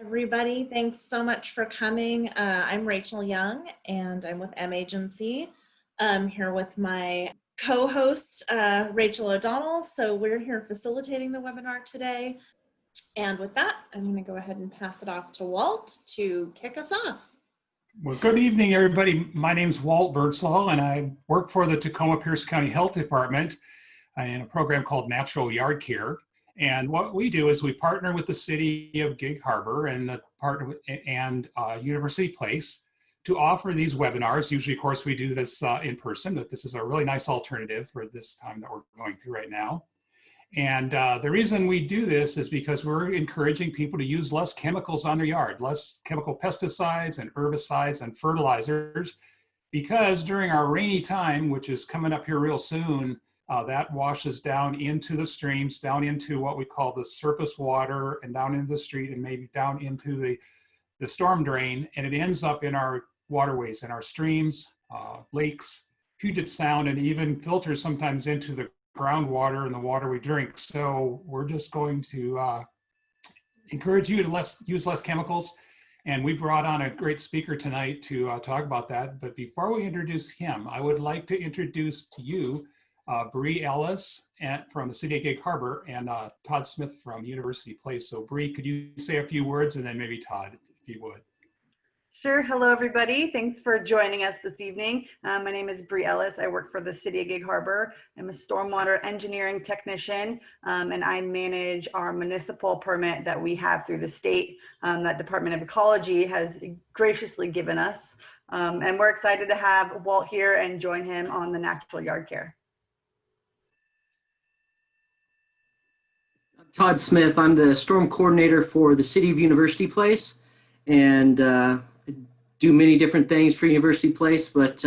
Everybody, thanks so much for coming. I'm Rachel Young and I'm with M Agency. I'm here with my co-host, Rachel O'Donnell. So we're here facilitating the webinar today. And with that, I'm going to go ahead and pass it off to Walt to kick us off. Well, good evening, everybody. My name's Walt Birdsall, and I work for the Tacoma-Pierce County Health Department in a program called Natural Yard Care. And what we do is we partner with the city of Gig Harbor and University Place to offer these webinars. Usually, of course, we do this in person, but this is a really nice alternative for this time that we're going through right now. And the reason we do this is because we're encouraging people to use less chemicals on their yard, less chemical pesticides and herbicides and fertilizers, because during our rainy time, which is coming up here real soon, that washes down into the streams, down into what we call the surface water, and down into the street, and maybe down into the storm drain, and it ends up in our waterways, in our streams, lakes, Puget Sound, and even filters sometimes into the groundwater and the water we drink. So we're just going to encourage you to use less chemicals. And we brought on a great speaker tonight to talk about that. But before we introduce him, I would like to introduce to you Bree Ellis from the city of Gig Harbor and Todd Smith from University Place. So Bree, could you say a few words, and then maybe Todd, if you would. Sure. Hello, everybody. Thanks for joining us this evening. My name is Bree Ellis. I work for the city of Gig Harbor. I'm a stormwater engineering technician, and I manage our municipal permit that we have through the state that Department of Ecology has graciously given us. And we're excited to have Walt here and join him on the natural yard care. Todd Smith. I'm the storm coordinator for the city of University Place, and do many different things for University Place, but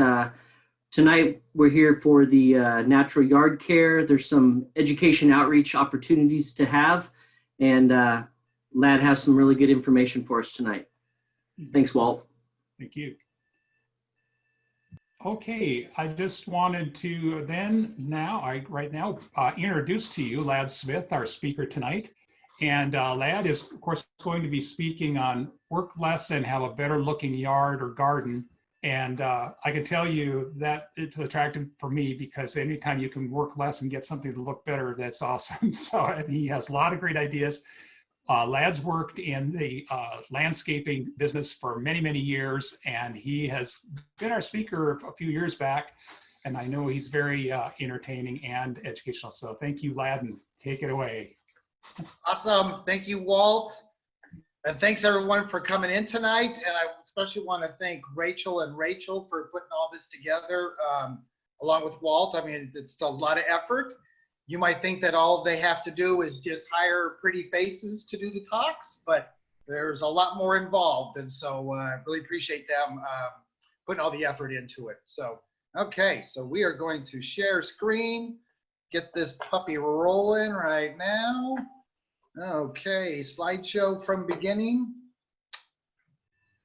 tonight we're here for the natural yard care. There's some education outreach opportunities to have, and Lad has some really good information for us tonight. Thanks, Walt. Thank you. Okay, I just wanted to right now introduce to you Lad Smith, our speaker tonight. And Lad is, of course, going to be speaking on work less and have a better looking yard or garden. And I can tell you that it's attractive for me because anytime you can work less and get something to look better, that's awesome. So and he has a lot of great ideas. Lad's worked in the landscaping business for many, many years, and he has been our speaker a few years back. And I know he's very entertaining and educational. So thank you, Lad, and take it away. Awesome. Thank you, Walt. And thanks everyone for coming in tonight. And I especially want to thank Rachel for putting all this together along with Walt. I mean, it's a lot of effort. You might think that all they have to do is just hire pretty faces to do the talks, but there's a lot more involved. And so I really appreciate them putting all the effort into it. So, okay, so we are going to share screen. Get this puppy rolling right now. Okay, slideshow from beginning.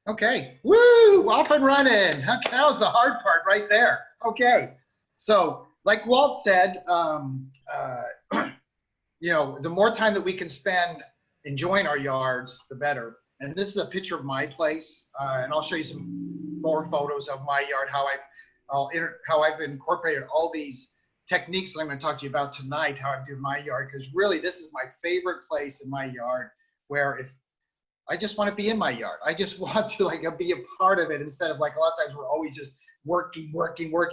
Okay, woo, off and running. Okay, that was the hard part right there. Okay, so like Walt said, you know, the more time that we can spend enjoying our yards, the better. And this is a picture of my place, and I'll show you some more photos of my yard, how I've incorporated all these techniques that I'm going to talk to you about tonight, how I do my yard, because really this is my favorite place in my yard, where if I just want to be in my yard, I just want to like be a part of it, instead of like a lot of times we're always just working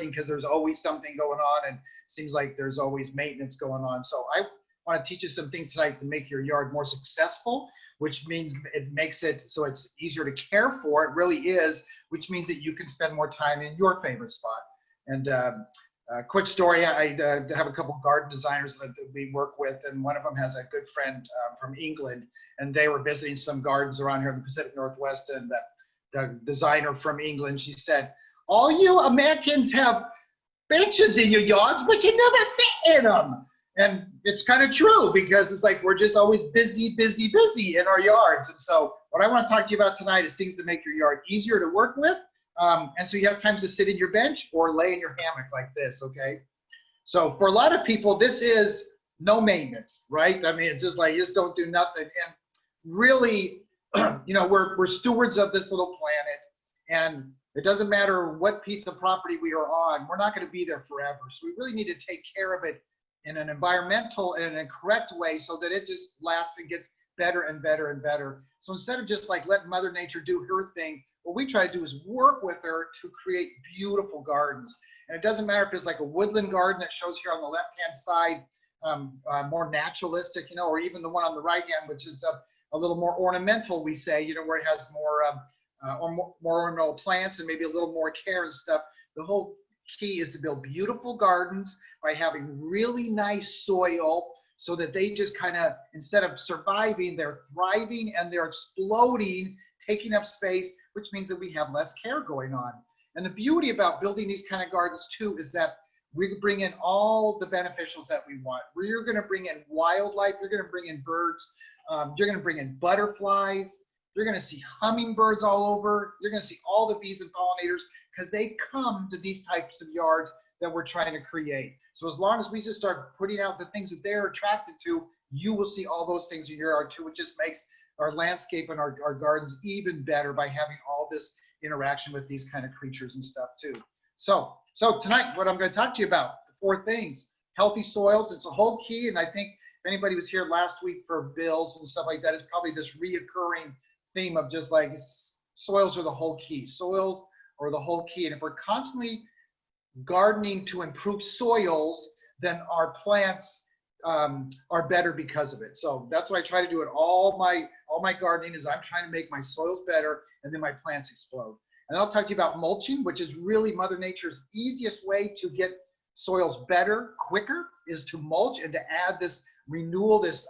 because there's always something going on, and it seems like there's always maintenance going on. So I want to teach you some things tonight to make your yard more successful, which means it makes it so it's easier to care for. It really is, which means that you can spend more time in your favorite spot. And quick story, I have a couple garden designers that we work with, and one of them has a good friend from England, and they were visiting some gardens around here in the Pacific Northwest, and the designer from England, she said, all you Americans have benches in your yards, but you never sit in them. And it's kind of true, because it's like we're just always busy in our yards. And so what I want to talk to you about tonight is things to make your yard easier to work with. And so you have times to sit in your bench or lay in your hammock like this, okay? So for a lot of people, this is no maintenance, right? I mean, it's just like, you just don't do nothing. And really, we're stewards of this little planet, and it doesn't matter what piece of property we are on, we're not going to be there forever. So we really need to take care of it in an environmental and a correct way so that it just lasts and gets better and better and better. So instead of just like letting Mother Nature do her thing, what we try to do is work with her to create beautiful gardens. And it doesn't matter if it's like a woodland garden that shows here on the left-hand side, more naturalistic, or even the one on the right hand, which is a little more ornamental, we say, where it has more ornamental plants and maybe a little more care and stuff. The whole key is to build beautiful gardens by having really nice soil so that they just kind of, instead of surviving, they're thriving and they're exploding, taking up space, which means that we have less care going on. And the beauty about building these kind of gardens too is that we can bring in all the beneficials that we want. We're going to bring in wildlife. You're going to bring in birds. You're going to bring in butterflies. You're going to see hummingbirds all over. You're going to see all the bees and pollinators because they come to these types of yards that we're trying to create. So as long as we just start putting out the things that they're attracted to, you will see all those things in your yard too. It just makes our landscape and our gardens even better by having all this interaction with these kind of creatures and stuff too. So tonight, what I'm going to talk to you about, the 4 things. Healthy soils, it's a whole key, and I think if anybody was here last week for bills and stuff like that, it's probably this reoccurring theme of just like soils are the whole key. Soils are the whole key, and if we're constantly gardening to improve soils, then our plants are better because of it. So that's what I try to do in all my gardening is I'm trying to make my soils better, and then my plants explode. And I'll talk to you about mulching, which is really Mother Nature's easiest way to get soils better, quicker, is to mulch and to add this renewal, this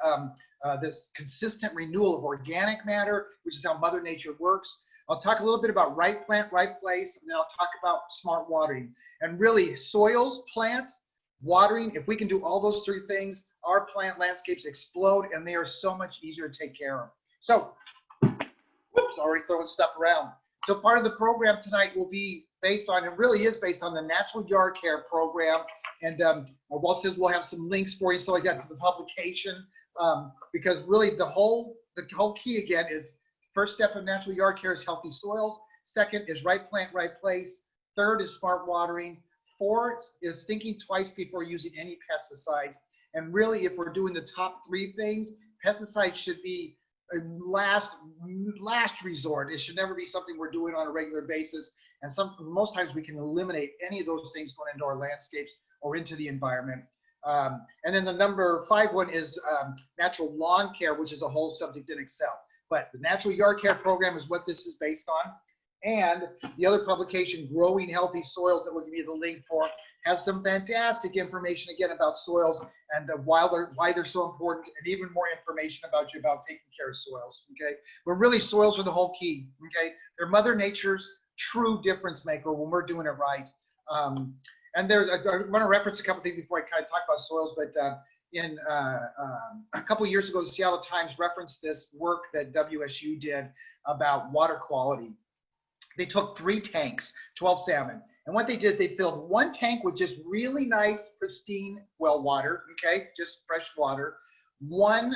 consistent renewal of organic matter, which is how Mother Nature works. I'll talk a little bit about right plant, right place, and then I'll talk about smart watering. And really, soils, plant, watering, if we can do all those 3 things, our plant landscapes explode, and they are so much easier to take care of. So, whoops, already throwing stuff around. So part of the program tonight will be based on, it really is based on the Natural Yard Care Program. And Walt says we'll have some links for you, so like that, to the publication, because really the whole key again is first step of natural yard care is healthy soils. Second is right plant, right place. Third is smart watering. 4th is thinking twice before using any pesticides. And really, if we're doing the top 3 things, pesticides should be a last resort. It should never be something we're doing on a regular basis. And most times we can eliminate any of those things going into our landscapes or into the environment. And then the number 5 one is natural lawn care, which is a whole subject in itself. But the Natural Yard Care Program is what this is based on. And the other publication, Growing Healthy Soils, that we'll give you the link for, has some fantastic information again about soils and why they're so important, and even more information about taking care of soils. Okay, but really soils are the whole key. Okay, they're Mother Nature's true difference maker when we're doing it right. And I want to reference a couple things before I kind of talk about soils, but in a couple years ago, the Seattle Times referenced this work that WSU did about water quality. They took 3 tanks, 12 salmon, and what they did is they filled 1 tank with just really nice, pristine well water, okay, just fresh water. 1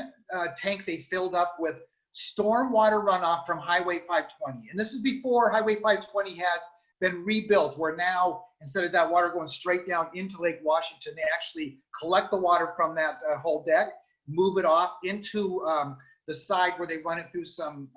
tank they filled up with storm water runoff from Highway 520. And this is before Highway 520 has been rebuilt, where now, instead of that water going straight down into Lake Washington, they actually collect the water from that whole deck, move it off into the side where they run it through some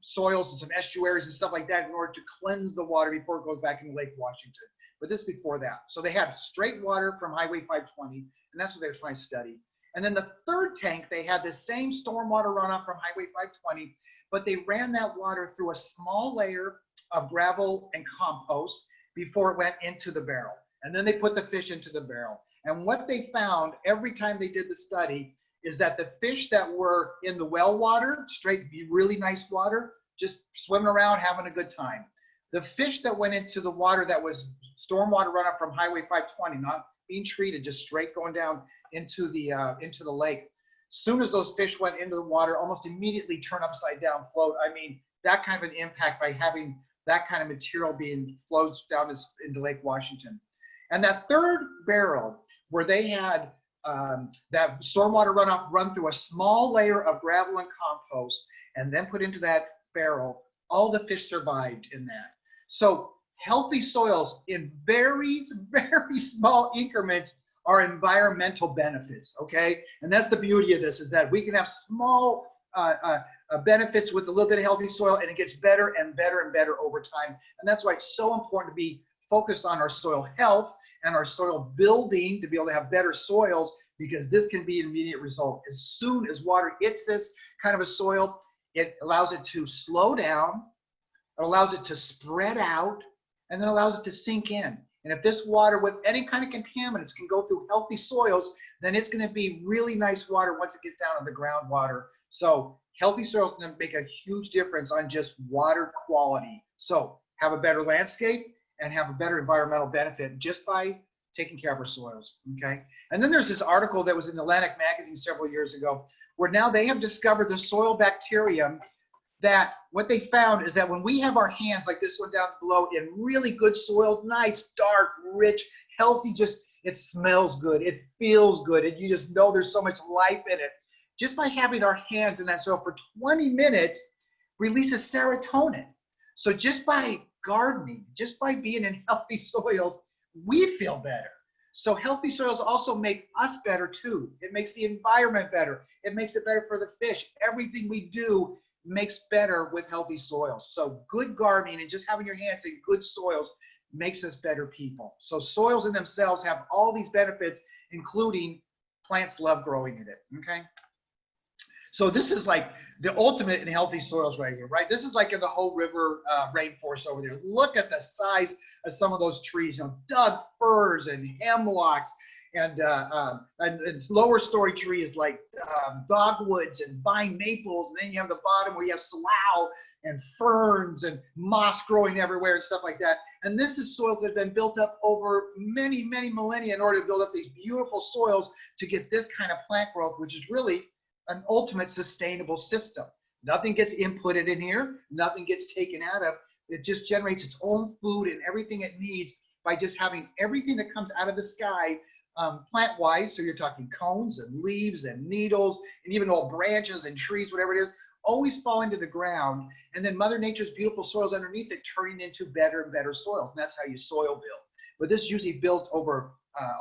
soils and some estuaries and stuff like that in order to cleanse the water before it goes back into Lake Washington. But this is before that. So they had straight water from Highway 520, and that's what they were trying to study. And then the 3rd tank, they had the same stormwater runoff from Highway 520, but they ran that water through a small layer of gravel and compost before it went into the barrel. And then they put the fish into the barrel. And what they found every time they did the study is that the fish that were in the well water, straight, really nice water, just swimming around, having a good time. The fish that went into the water that was stormwater runoff from Highway 520, not being treated, just straight going down into the lake. As soon as those fish went into the water, almost immediately turn upside down, float. I mean, that kind of an impact by having that kind of material being flowed down into Lake Washington. And that 3rd barrel, where they had that stormwater runoff run through a small layer of gravel and compost, and then put into that barrel, all the fish survived in that. So healthy soils in very, very small increments are environmental benefits, okay? And that's the beauty of this, is that we can have small benefits with a little bit of healthy soil, and it gets better and better and better over time. And that's why it's so important to be focused on our soil health and our soil building to be able to have better soils, because this can be an immediate result. As soon as water hits this kind of a soil, it allows it to slow down, it allows it to spread out, and then allows it to sink in. And if this water with any kind of contaminants can go through healthy soils, then it's going to be really nice water once it gets down in the groundwater. So healthy soils can make a huge difference on just water quality. So have a better landscape and have a better environmental benefit just by taking care of our soils, okay? And then there's this article that was in Atlantic Magazine several years ago, where now they have discovered the soil bacterium, that what they found is that when we have our hands like this one down below in really good soil, nice, dark, rich, healthy, just it smells good, it feels good, and you just know there's so much life in it. Just by having our hands in that soil for 20 minutes releases serotonin. So just by gardening, just by being in healthy soils, we feel better. So healthy soils also make us better too. It makes the environment better. It makes it better for the fish. Everything we do makes better with healthy soils. So good gardening and just having your hands in good soils makes us better people. So soils in themselves have all these benefits, including plants love growing in it, okay? So this is like the ultimate in healthy soils right here, right? This is like in the whole river rainforest over there. Look at the size of some of those trees, you know, Doug firs and hemlocks, and lower story trees like dogwoods and vine maples, and then you have the bottom where you have slough and ferns and moss growing everywhere and stuff like that. And this is soils that have been built up over many, many millennia in order to build up these beautiful soils to get this kind of plant growth, which is really an ultimate sustainable system. Nothing gets inputted in here, nothing gets taken out of. It just generates its own food and everything it needs by just having everything that comes out of the sky plant-wise. So you're talking cones and leaves and needles and even old branches and trees, whatever it is, always fall into the ground. And then Mother Nature's beautiful soils underneath it turning into better and better soils. And that's how you soil build. But this is usually built over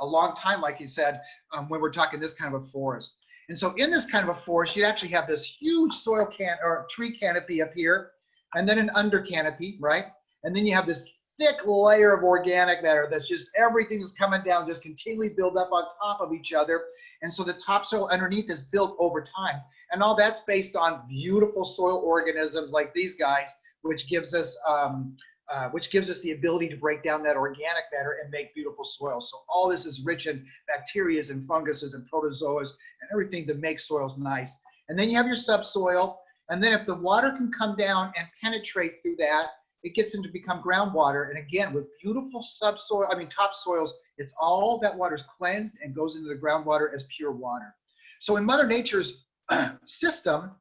a long time, like you said, when we're talking this kind of a forest. And so in this kind of a forest, you actually have this huge soil or tree canopy up here, and then an under canopy, right? And then you have this thick layer of organic matter that's just everything is coming down, just continually build up on top of each other. And so the topsoil underneath is built over time. And all that's based on beautiful soil organisms like these guys, which gives us the ability to break down that organic matter and make beautiful soils. So all this is rich in bacteria and funguses and protozoas and everything to make soils nice. And then you have your subsoil. And then if the water can come down and penetrate through that, it gets into become groundwater. And again, with beautiful topsoils, it's all that water is cleansed and goes into the groundwater as pure water. So in Mother Nature's system,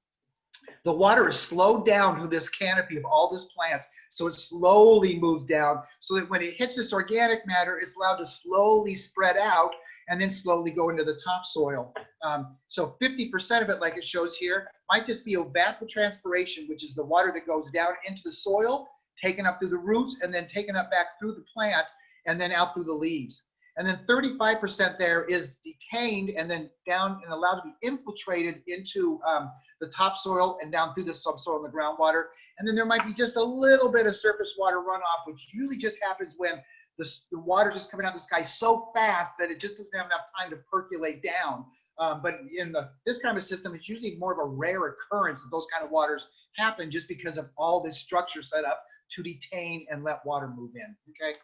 the water is slowed down through this canopy of all these plants. So it slowly moves down so that when it hits this organic matter, it's allowed to slowly spread out and then slowly go into the topsoil. So 50% of it, like it shows here, might just be evapotranspiration, which is the water that goes down into the soil, taken up through the roots, and then taken up back through the plant, and then out through the leaves. And then 35% there is detained and then down and allowed to be infiltrated into the topsoil and down through the subsoil and the groundwater. And then there might be just a little bit of surface water runoff, which usually just happens when the water just coming out of the sky so fast that it just doesn't have enough time to percolate down. But in this kind of a system, it's usually more of a rare occurrence that those kind of waters happen just because of all this structure set up to detain and let water move in, okay?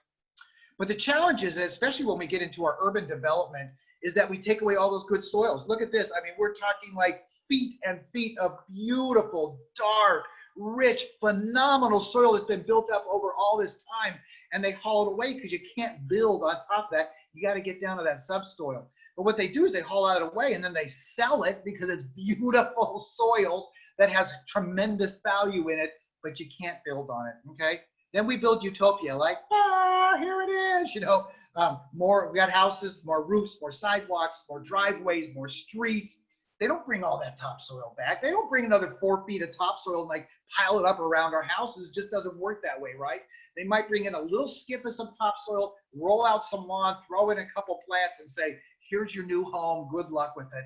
But the challenge is, especially when we get into our urban development, is that we take away all those good soils. Look at this. I mean, we're talking like feet and feet of beautiful, dark, rich, phenomenal soil that's been built up over all this time. And they haul it away because you can't build on top of that. You got to get down to that subsoil. But what they do is they haul it away and then they sell it because it's beautiful soils that has tremendous value in it, but you can't build on it, okay? Then we build utopia, like, here it is, you know, we got houses, more roofs, more sidewalks, more driveways, more streets, They don't bring all that topsoil back. They don't bring another 4 feet of topsoil and like pile it up around our houses. It just doesn't work that way, right? They might bring in a little skip of some topsoil, roll out some lawn, throw in a couple plants and say, here's your new home, good luck with it.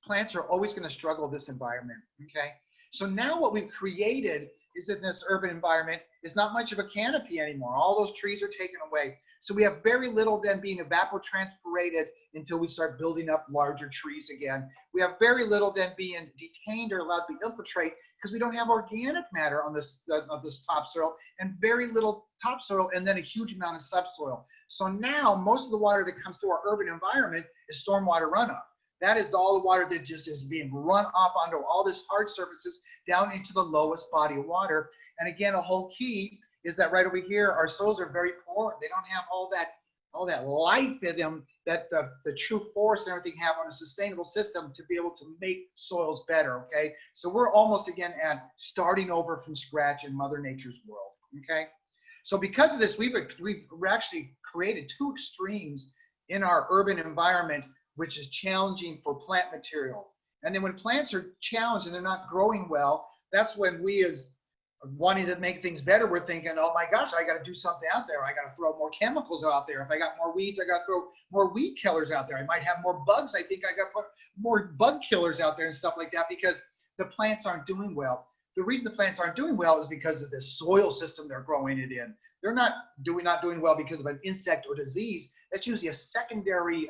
Plants are always going to struggle with this environment, okay? So now what we've created is in this urban environment is not much of a canopy anymore. All those trees are taken away. So we have very little then being evapotranspirated until we start building up larger trees again. We have very little then being detained or allowed to infiltrate because we don't have organic matter on this of this topsoil, and very little topsoil and then a huge amount of subsoil. So now most of the water that comes through our urban environment is stormwater runoff. That is all the water that just is being run off onto all this hard surfaces down into the lowest body of water. And again, a whole key is that right over here, our soils are very poor. They don't have all that life in them that the true forest and everything have on a sustainable system to be able to make soils better, okay? So we're almost again at starting over from scratch in Mother Nature's world, okay? So because of this, we've actually created two extremes in our urban environment, which is challenging for plant material. And then when plants are challenged and they're not growing well, that's when we as wanting to make things better, we're thinking, oh my gosh, I got to do something out there. I got to throw more chemicals out there. If I got more weeds, I got to throw more weed killers out there. I might have more bugs. I think I got to put more bug killers out there and stuff like that because the plants aren't doing well. The reason the plants aren't doing well is because of the soil system they're growing it in. They're not doing well because of an insect or disease. That's usually a secondary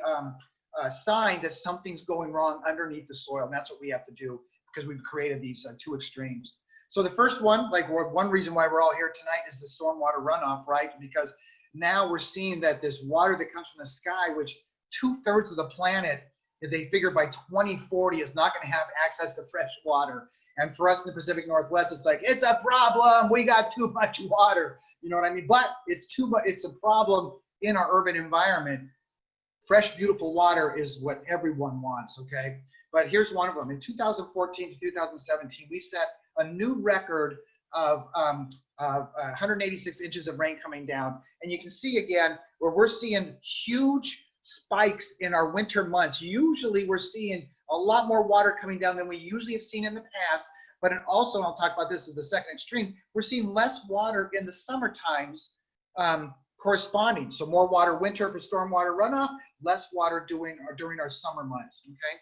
sign that something's going wrong underneath the soil. And that's what we have to do because we've created these two extremes. So the first one, like one reason why we're all here tonight is the stormwater runoff, right? Because now we're seeing that this water that comes from the sky, which 2/3 of the planet, they figure by 2040 is not going to have access to fresh water. And for us in the Pacific Northwest, it's like, it's a problem. We got too much water. You know what I mean? But it's too much. It's a problem in our urban environment. Fresh, beautiful water is what everyone wants, okay? But here's one of them. In 2014 to 2017, we set a new record of 186 inches of rain coming down. And you can see again where we're seeing huge spikes in our winter months. Usually we're seeing a lot more water coming down than we usually have seen in the past. But also, and I'll talk about this as the second extreme, we're seeing less water in the summer times corresponding. So more water winter for stormwater runoff, less water during our summer months, okay?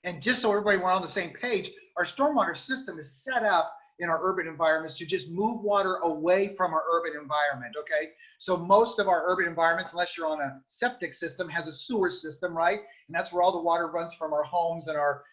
And just so everybody we're on the same page, our stormwater system is set up in our urban environments to just move water away from our urban environment, okay? So most of our urban environments, unless you're on a septic system, has a sewer system, right? And that's where all the water runs from our homes and our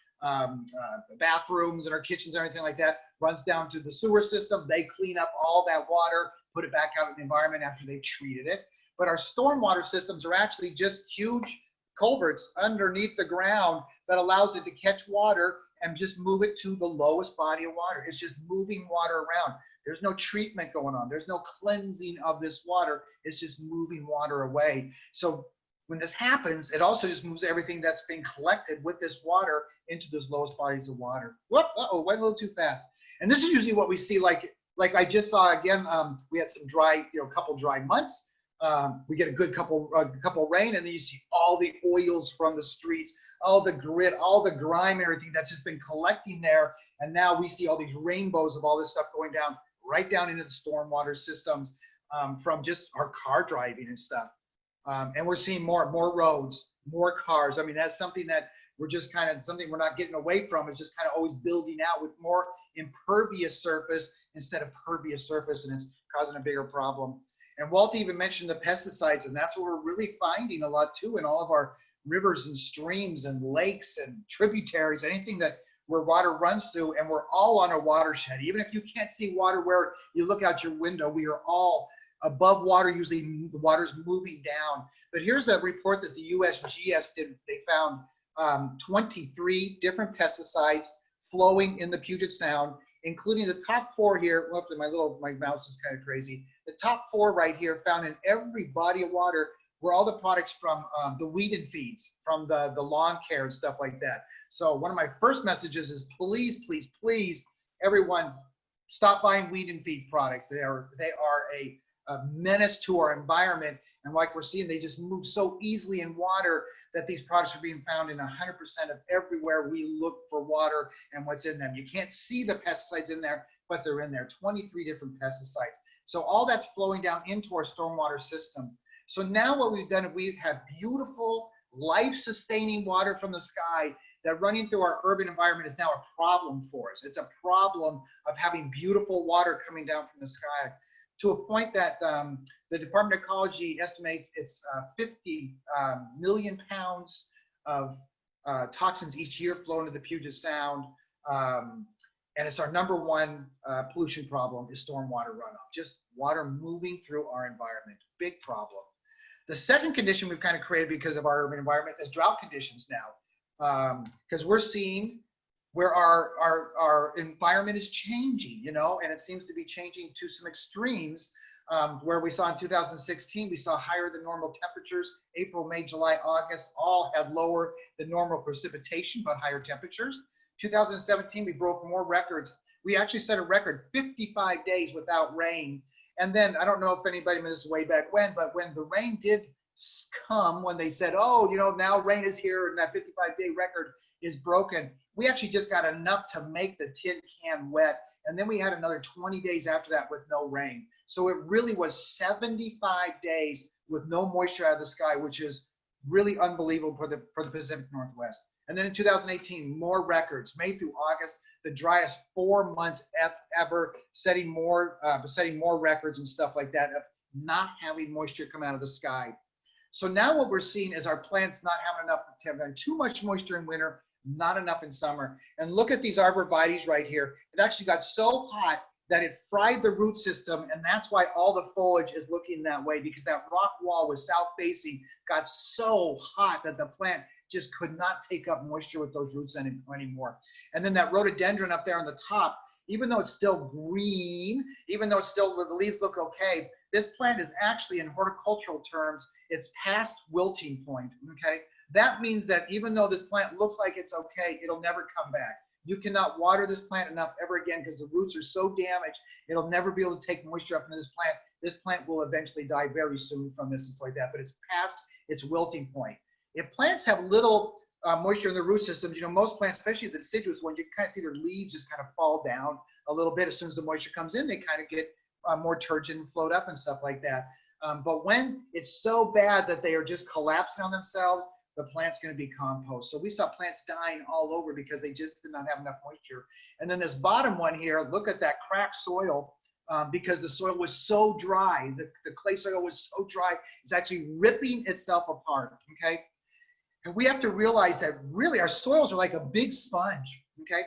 bathrooms and our kitchens and everything like that, runs down to the sewer system. They clean up all that water, put it back out in the environment after they've treated it. But our stormwater systems are actually just huge culverts underneath the ground that allows it to catch water and just move it to the lowest body of water. It's just moving water around. There's no treatment going on. There's no cleansing of this water. It's just moving water away. So when this happens, it also just moves everything that's being collected with this water into those lowest bodies of water. Whoop, went a little too fast. And this is usually what we see, like I just saw again, we had some dry, couple dry months. We get a good couple rain, and then you see all the oils from the streets, all the grit, all the grime, everything that's just been collecting there. And now we see all these rainbows of all this stuff going down, right down into the stormwater systems from just our car driving and stuff. And we're seeing more roads, more cars. I mean, that's something that we're just something we're not getting away from. It's just kind of always building out with more impervious surface instead of pervious surface, and it's causing a bigger problem. And Walt even mentioned the pesticides, and that's what we're really finding a lot too in all of our rivers and streams and lakes and tributaries, anything where water runs through, and we're all on a watershed. Even if you can't see water where you look out your window, we are all above water. Usually the water's moving down. But here's a report that the USGS did. They found 23 different pesticides flowing in the Puget Sound, including the top 4 here. Well, my mouse is kind of crazy. The top 4 right here found in every body of water were all the products from the weed and feeds, from the lawn care and stuff like that. So one of my first messages is please, please, please, everyone, stop buying weed and feed products. They are a menace to our environment. And like we're seeing, they just move so easily in water that these products are being found in 100% of everywhere we look for water and what's in them. You can't see the pesticides in there, but they're in there, 23 different pesticides. So all that's flowing down into our stormwater system. So now what we've done is we've had beautiful, life-sustaining water from the sky that running through our urban environment is now a problem for us. It's a problem of having beautiful water coming down from the sky, to a point that the Department of Ecology estimates it's 50 million pounds of toxins each year flow into the Puget Sound. And it's our #1 pollution problem is stormwater runoff, just water moving through our environment, big problem. The second condition we've kind of created because of our urban environment is drought conditions now, because we're seeing where our environment is changing, you know, and it seems to be changing to some extremes, where we saw in 2016, we saw higher than normal temperatures. April, May, July, August all had lower than normal precipitation, but higher temperatures. 2017, we broke more records. We actually set a record 55 days without rain. And then, I don't know if anybody missed way back when, but when the rain did come, when they said, oh, you know, now rain is here and that 55-day record is broken, we actually just got enough to make the tin can wet. And then we had another 20 days after that with no rain. So it really was 75 days with no moisture out of the sky, which is really unbelievable for the Pacific Northwest. And then in 2018, more records, May through August, the driest 4 months ever, setting more records and stuff like that of not having moisture come out of the sky. So now what we're seeing is our plants not having enough, having too much moisture in winter, not enough in summer. And look at these arborvitaes right here. It actually got so hot that it fried the root system, and that's why all the foliage is looking that way, because that rock wall was south facing, got so hot that the plant just could not take up moisture with those roots anymore. And then that rhododendron up there on the top, even though it's still green, even though it's still, the leaves look okay, this plant is actually, in horticultural terms, it's past wilting point, okay? That means that even though this plant looks like it's okay, it'll never come back. You cannot water this plant enough ever again because the roots are so damaged, it'll never be able to take moisture up into this plant. This plant will eventually die very soon from this and stuff like that, but it's past its wilting point. If plants have little moisture in the root systems, you know, most plants, especially the deciduous ones, you can kind of see their leaves just kind of fall down a little bit. As soon as the moisture comes in, they kind of get more turgid and float up and stuff like that. But when it's so bad that they are just collapsing on themselves, the plant's going to be compost. So we saw plants dying all over because they just did not have enough moisture. And then this bottom one here, look at that cracked soil, because the soil was so dry. The clay soil was so dry, it's actually ripping itself apart, okay? And we have to realize that really our soils are like a big sponge, okay?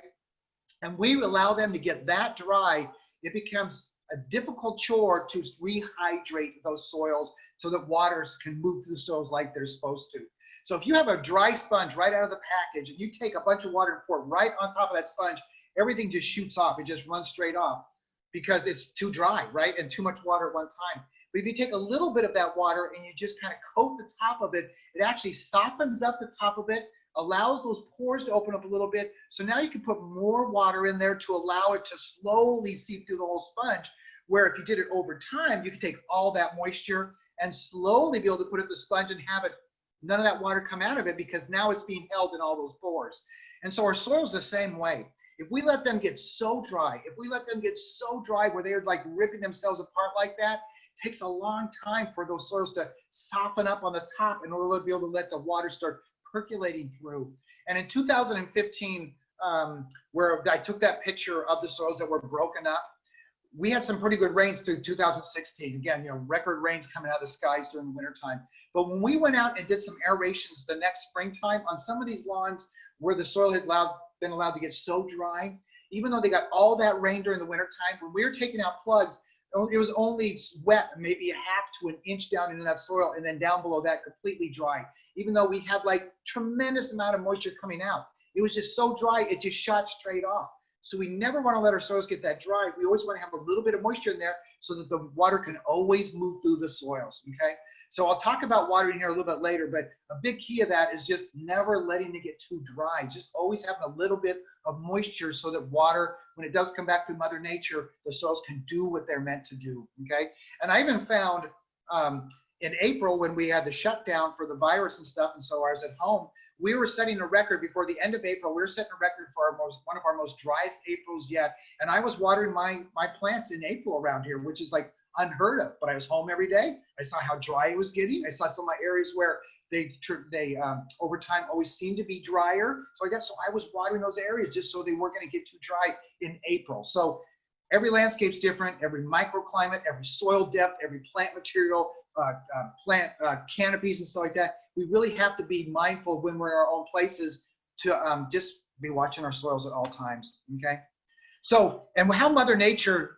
And we allow them to get that dry, it becomes a difficult chore to rehydrate those soils so that waters can move through the soils like they're supposed to. So if you have a dry sponge right out of the package and you take a bunch of water and pour it right on top of that sponge, everything just shoots off. It just runs straight off because it's too dry, right? And too much water at one time. But if you take a little bit of that water and you just kind of coat the top of it, it actually softens up the top of it, allows those pores to open up a little bit. So now you can put more water in there to allow it to slowly seep through the whole sponge, where if you did it over time, you could take all that moisture and slowly be able to put it in the sponge and have it, none of that water come out of it, because now it's being held in all those pores. And so our soil's the same way. If we let them get so dry, where they're like ripping themselves apart like that, it takes a long time for those soils to soften up on the top in order to be able to let the water start percolating through. And in 2015, where I took that picture of the soils that were broken up, we had some pretty good rains through 2016. Again, you know, record rains coming out of the skies during the wintertime. But when we went out and did some aerations the next springtime on some of these lawns where the soil had been allowed to get so dry, even though they got all that rain during the wintertime, when we were taking out plugs, it was only wet maybe a half to an inch down into that soil, and then down below that completely dry. Even though we had like tremendous amount of moisture coming out, it was just so dry, it just shot straight off. So we never want to let our soils get that dry. We always want to have a little bit of moisture in there so that the water can always move through the soils, okay? So I'll talk about watering here a little bit later, but a big key of that is just never letting it get too dry. Just always having a little bit of moisture so that water, when it does come back through Mother Nature, the soils can do what they're meant to do, okay? And I even found in April, when we had the shutdown for the virus and stuff, and so I was at home, we were setting a record before the end of April. We were setting a record for one of our most driest Aprils yet. And I was watering my plants in April around here, which is like unheard of. But I was home every day. I saw how dry it was getting. I saw some of my areas where they over time always seemed to be drier. So I was watering those areas just so they weren't going to get too dry in April. So every landscape's different, every microclimate, every soil depth, every plant material, plant canopies and stuff like that. We really have to be mindful when we're in our own places to just be watching our soils at all times, okay? So, and how Mother Nature,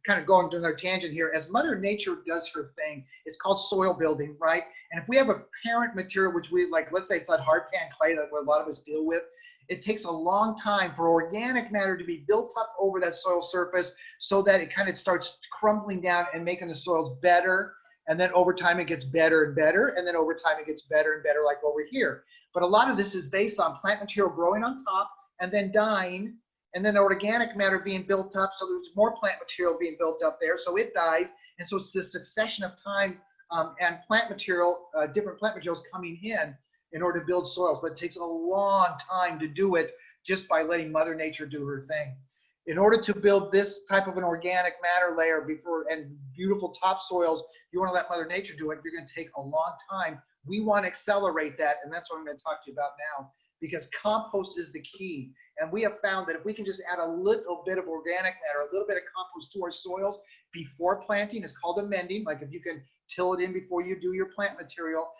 kind of going to another tangent here, as Mother Nature does her thing, it's called soil building, right? And if we have a parent material, which we like, let's say it's that hard pan clay that a lot of us deal with, it takes a long time for organic matter to be built up over that soil surface so that it kind of starts crumbling down and making the soils better. And then over time it gets better and better. And then over time it gets better and better, like over here. But a lot of this is based on plant material growing on top and then dying, and then organic matter being built up. So there's more plant material being built up there. So it dies. And so it's this succession of time and plant material, different plant materials coming in order to build soils. But it takes a long time to do it just by letting Mother Nature do her thing. In order to build this type of an organic matter layer and beautiful topsoils, you want to let Mother Nature do it. You're going to take a long time. We want to accelerate that, and that's what I'm going to talk to you about now, because compost is the key. And we have found that if we can just add a little bit of organic matter, a little bit of compost to our soils before planting, it's called amending. Like if you can till it in before you do your plant material,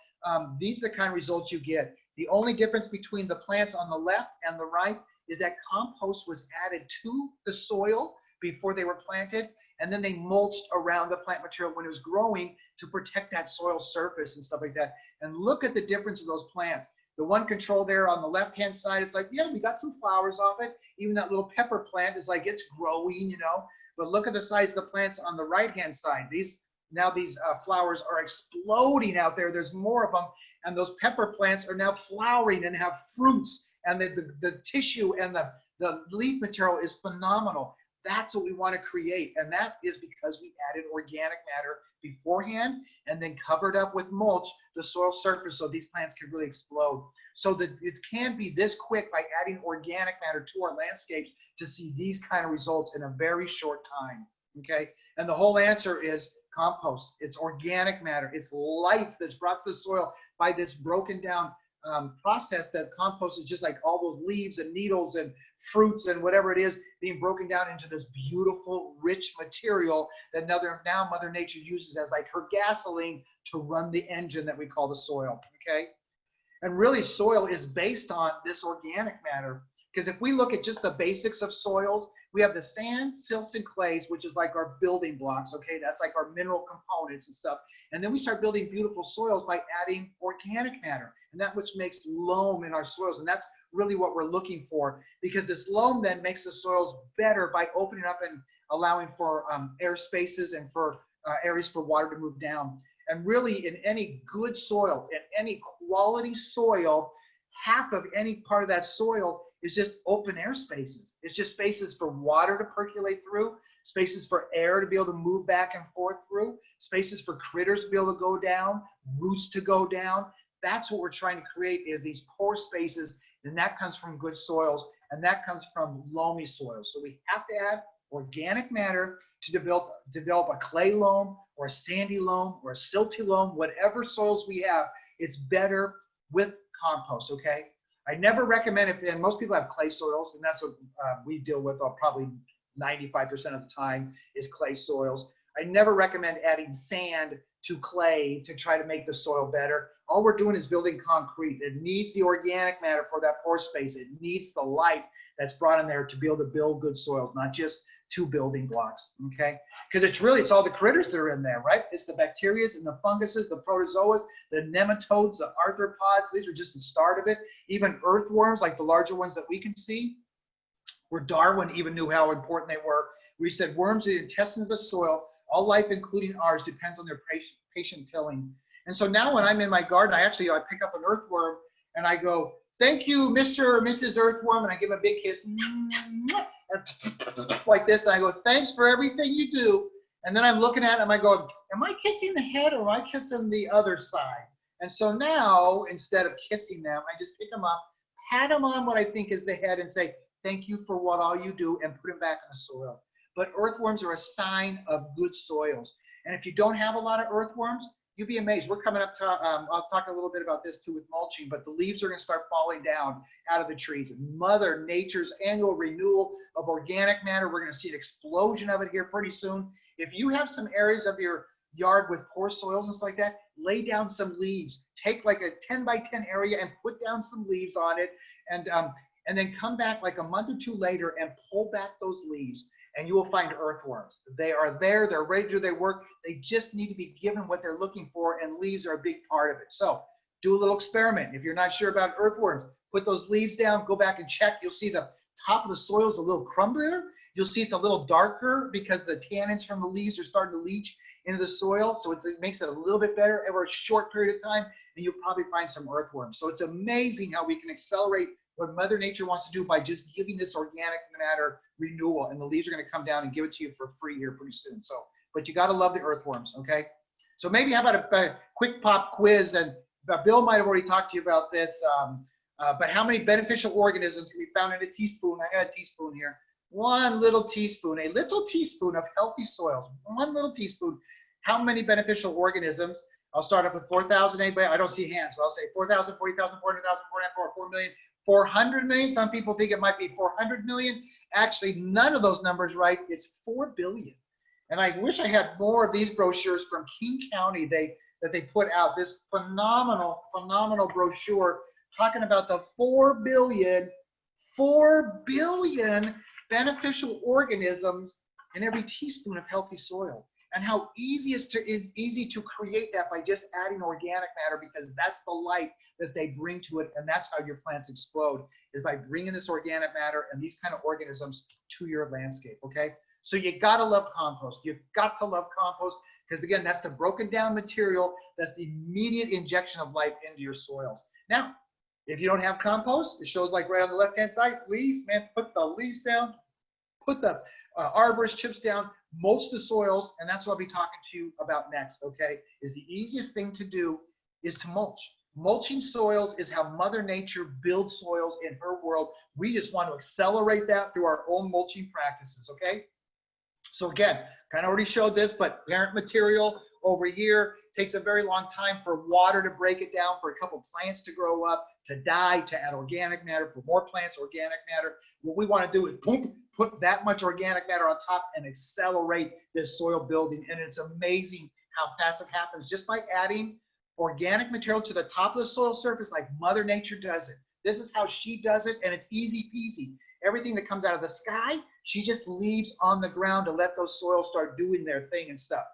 these are the kind of results you get. The only difference between the plants on the left and the right is that compost was added to the soil before they were planted, and then they mulched around the plant material when it was growing to protect that soil surface and stuff like that. And look at the difference of those plants. The one control there on the left-hand side, it's like, yeah, we got some flowers off it. Even that little pepper plant is like, it's growing, you know. But look at the size of the plants on the right-hand side. These flowers are exploding out there. There's more of them. And those pepper plants are now flowering and have fruits. And the tissue and the leaf material is phenomenal. That's what we want to create. And that is because we added organic matter beforehand and then covered up with mulch the soil surface so these plants can really explode. So that it can be this quick by adding organic matter to our landscapes to see these kind of results in a very short time, okay? And the whole answer is compost. It's organic matter. It's life that's brought to the soil by this broken down process. That compost is just like all those leaves and needles and fruits and whatever it is being broken down into this beautiful, rich material that now Mother Nature uses as like her gasoline to run the engine that we call the soil, okay? And really soil is based on this organic matter, because if we look at just the basics of soils, we have the sand, silts, and clays, which is like our building blocks, okay? That's like our mineral components and stuff. And then we start building beautiful soils by adding organic matter, and that which makes loam in our soils. And that's really what we're looking for, because this loam then makes the soils better by opening up and allowing for air spaces and for areas for water to move down. And really in any good soil, in any quality soil, half of any part of that soil is just open air spaces. It's just spaces for water to percolate through, spaces for air to be able to move back and forth through, spaces for critters to be able to go down, roots to go down. That's what we're trying to create, is these pore spaces, and that comes from good soils, and that comes from loamy soils. So we have to add organic matter to develop a clay loam or a sandy loam or a silty loam, whatever soils we have. It's better with compost, okay? I never recommend it, and most people have clay soils, and that's what we deal with probably 95% of the time is clay soils. I never recommend adding sand to clay to try to make the soil better. All we're doing is building concrete. It needs the organic matter for that pore space. It needs the light that's brought in there to be able to build good soils, not just two building blocks, okay? Because it's all the critters that are in there, right? It's the bacteria and the funguses, the protozoas, the nematodes, the arthropods. These are just the start of it. Even earthworms, like the larger ones that we can see, where Darwin even knew how important they were. We said worms are the intestines of the soil. All life, including ours, depends on their patient tilling. And so now when I'm in my garden, I pick up an earthworm and I go, "Thank you, Mr. or Mrs. Earthworm," and I give him a big kiss, like this, and I go, "Thanks for everything you do." And then I'm looking at him, I go, am I kissing the head or am I kissing the other side? And so now, instead of kissing them, I just pick them up, pat them on what I think is the head and say, thank you for what all you do, and put them back in the soil. But earthworms are a sign of good soils. And if you don't have a lot of earthworms, you'd be amazed. We're coming up to, I'll talk a little bit about this too with mulching, but the leaves are gonna start falling down out of the trees. Mother Nature's annual renewal of organic matter, we're gonna see an explosion of it here pretty soon. If you have some areas of your yard with poor soils and stuff like that, lay down some leaves. Take like a 10 by 10 area and put down some leaves on it, and then come back like a month or two later and pull back those leaves, and you will find earthworms. They are there, they're ready to do their work. They just need to be given what they're looking for, and leaves are a big part of it. So do a little experiment. If you're not sure about earthworms, put those leaves down, go back and check. You'll see the top of the soil is a little crumblier. You'll see it's a little darker because the tannins from the leaves are starting to leach into the soil. So it makes it a little bit better over a short period of time, and you'll probably find some earthworms. So it's amazing how we can accelerate what Mother Nature wants to do by just giving this organic matter renewal, and the leaves are going to come down and give it to you for free here pretty soon. So, but you got to love the earthworms, okay? So maybe how about a quick pop quiz, and Bill might have already talked to you about this, but how many beneficial organisms can be found in a teaspoon? I got a teaspoon here. One little teaspoon, a little teaspoon of healthy soils, one little teaspoon. How many beneficial organisms? I'll start up with 4,000. Anybody? I don't see hands, but I'll say 4,000, 40,000, 400,000, 4 million, 400 million. Some people think it might be 400 million. Actually, none of those numbers right. It's 4 billion. And I wish I had more of these brochures from King County that they put out. This phenomenal brochure talking about the 4 billion beneficial organisms in every teaspoon of healthy soil, and how easy it's easy to create that by just adding organic matter, because that's the light that they bring to it, and that's how your plants explode, is by bringing this organic matter and these kind of organisms to your landscape, okay? So you gotta love compost. You've got to love compost, because again, that's the broken down material, that's the immediate injection of life into your soils. Now, if you don't have compost, it shows like right on the left-hand side, leaves, man, put the leaves down, put the arborist chips down, mulch the soils, and that's what I'll be talking to you about next, okay? Is the easiest thing to do is to mulch. Mulching soils is how Mother Nature builds soils in her world. We just want to accelerate that through our own mulching practices, okay? So again, kind of already showed this, but parent material over here takes a very long time for water to break it down, for a couple plants to grow up, to die, to add organic matter, for more plants, organic matter. What we want to do is put that much organic matter on top and accelerate this soil building. And it's amazing how fast it happens just by adding organic material to the top of the soil surface, like Mother Nature does it. This is how she does it, and it's easy peasy. Everything that comes out of the sky, she just leaves on the ground to let those soils start doing their thing and stuff.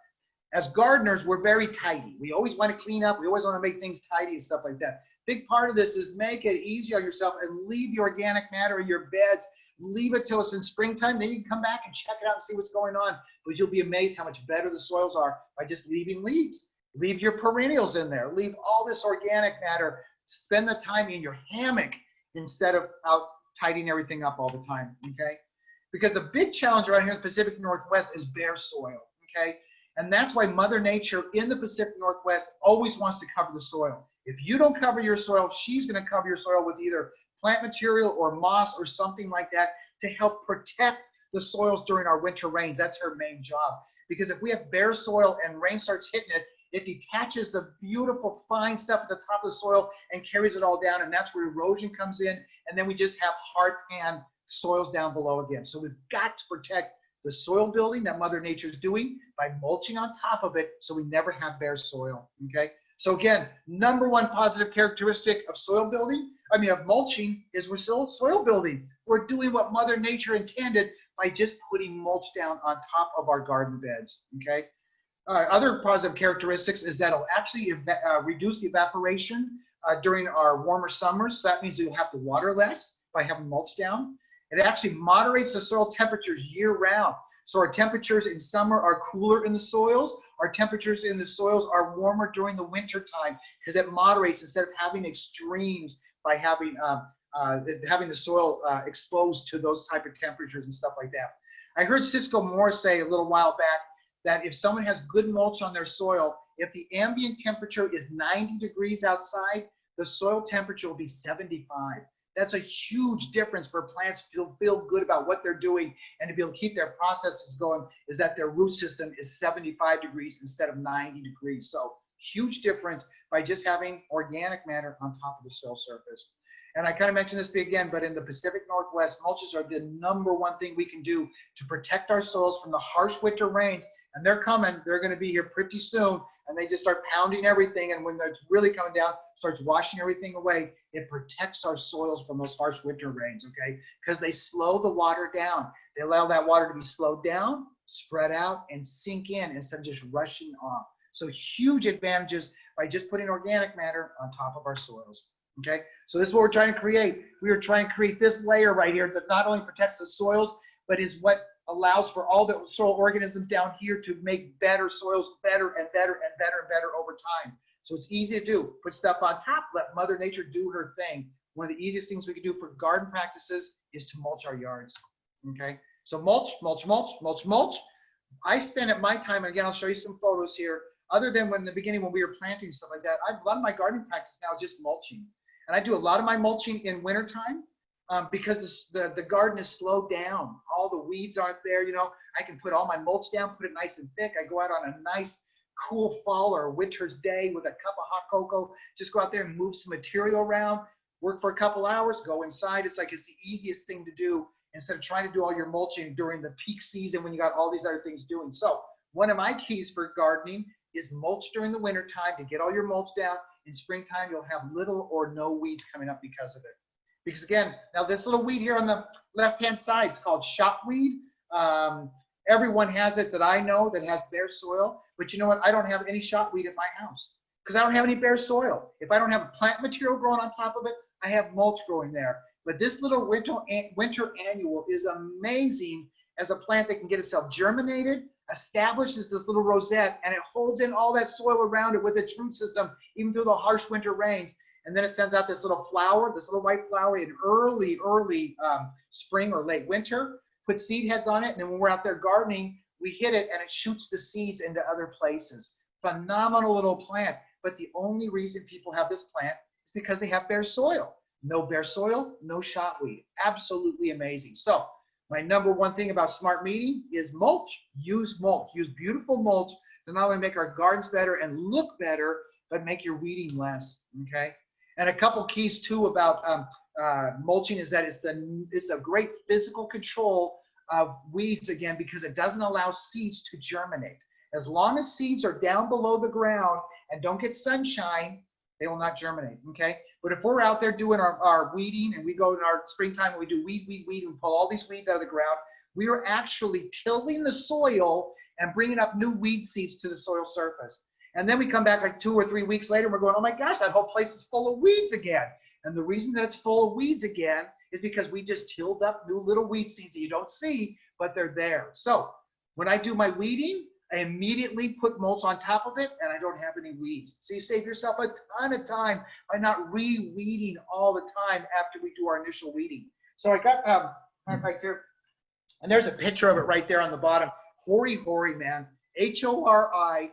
As gardeners, we're very tidy. We always want to clean up. We always want to make things tidy and stuff like that. Big part of this is make it easy on yourself and leave the organic matter in your beds. Leave it till it's in springtime. Then you can come back and check it out and see what's going on. But you'll be amazed how much better the soils are by just leaving leaves. Leave your perennials in there. Leave all this organic matter. Spend the time in your hammock instead of out tidying everything up all the time, okay? Because the big challenge around here in the Pacific Northwest is bare soil, okay? And that's why Mother Nature in the Pacific Northwest always wants to cover the soil. If you don't cover your soil, she's going to cover your soil with either plant material or moss or something like that to help protect the soils during our winter rains. That's her main job. Because if we have bare soil and rain starts hitting it, it detaches the beautiful fine stuff at the top of the soil and carries it all down, and that's where erosion comes in, and then we just have hard pan soils down below again. So we've got to protect the soil building that Mother Nature is doing by mulching on top of it so we never have bare soil, okay? So again, number one positive characteristic of soil building, of mulching, is we're still soil building. We're doing what Mother Nature intended by just putting mulch down on top of our garden beds, okay? Other positive characteristics is that it'll actually reduce the evaporation during our warmer summers. So that means you'll have to water less by having mulch down. It actually moderates the soil temperatures year round. So our temperatures in summer are cooler in the soils. Our temperatures in the soils are warmer during the winter time because it moderates instead of having extremes by having the soil exposed to those type of temperatures and stuff like that. I heard Cisco Moore say a little while back that if someone has good mulch on their soil, if the ambient temperature is 90 degrees outside, the soil temperature will be 75. That's a huge difference for plants to feel good about what they're doing and to be able to keep their processes going, is that their root system is 75 degrees instead of 90 degrees. So huge difference by just having organic matter on top of the soil surface. And I kind of mentioned this again, but in the Pacific Northwest, mulches are the #1 thing we can do to protect our soils from the harsh winter rains. And they're coming, they're going to be here pretty soon, and they just start pounding everything, and when it's really coming down, starts washing everything away. It protects our soils from those harsh winter rains, okay? Because they slow the water down. They allow that water to be slowed down, spread out, and sink in instead of just rushing off. So huge advantages by just putting organic matter on top of our soils, okay? So this is what we're trying to create. We are trying to create this layer right here that not only protects the soils, but is what allows for all the soil organisms down here to make better soils better and better and better and better over time. So it's easy to do. Put stuff on top, let Mother Nature do her thing. One of the easiest things we can do for garden practices is to mulch our yards, okay? So mulch, mulch, mulch, mulch, mulch. I spend at my time, and again, I'll show you some photos here, other than when in the beginning when we were planting stuff like that, I've done my gardening practice now just mulching. And I do a lot of my mulching in wintertime. Because the garden is slowed down. All the weeds aren't there, you know. I can put all my mulch down, put it nice and thick. I go out on a nice, cool fall or winter's day with a cup of hot cocoa, just go out there and move some material around, work for a couple hours, go inside. It's like it's the easiest thing to do instead of trying to do all your mulching during the peak season when you got all these other things doing. So one of my keys for gardening is mulch during the winter time to get all your mulch down. In springtime, you'll have little or no weeds coming up because of it. Because again, now this little weed here on the left-hand side is called shopweed. Everyone has it that I know that has bare soil, but you know what? I don't have any shopweed at my house because I don't have any bare soil. If I don't have plant material growing on top of it, I have mulch growing there. But this little winter annual is amazing as a plant that can get itself germinated, establishes this little rosette, and it holds in all that soil around it with its root system, even through the harsh winter rains. And then it sends out this little flower, this little white flower in early spring or late winter, put seed heads on it, and then when we're out there gardening, we hit it and it shoots the seeds into other places. Phenomenal little plant, but the only reason people have this plant is because they have bare soil. No bare soil, no shotweed. Absolutely amazing. So my #1 thing about smart meeting is mulch. Use mulch. Use beautiful mulch to not only make our gardens better and look better, but make your weeding less, okay? And a couple keys too about mulching is that it's a great physical control of weeds again, because it doesn't allow seeds to germinate. As long as seeds are down below the ground and don't get sunshine, they will not germinate, okay? But if we're out there doing our weeding and we go in our springtime and we do weed, and pull all these weeds out of the ground, we are actually tilling the soil and bringing up new weed seeds to the soil surface. And then we come back like 2 or 3 weeks later and we're going, oh my gosh, that whole place is full of weeds again. And the reason that it's full of weeds again is because we just tilled up new little weed seeds that you don't see, but they're there. So when I do my weeding, I immediately put mulch on top of it and I don't have any weeds. So you save yourself a ton of time by not re-weeding all the time after we do our initial weeding. So I got right there, and there's a picture of it right there on the bottom. Hori Hori, man. H-O-R-I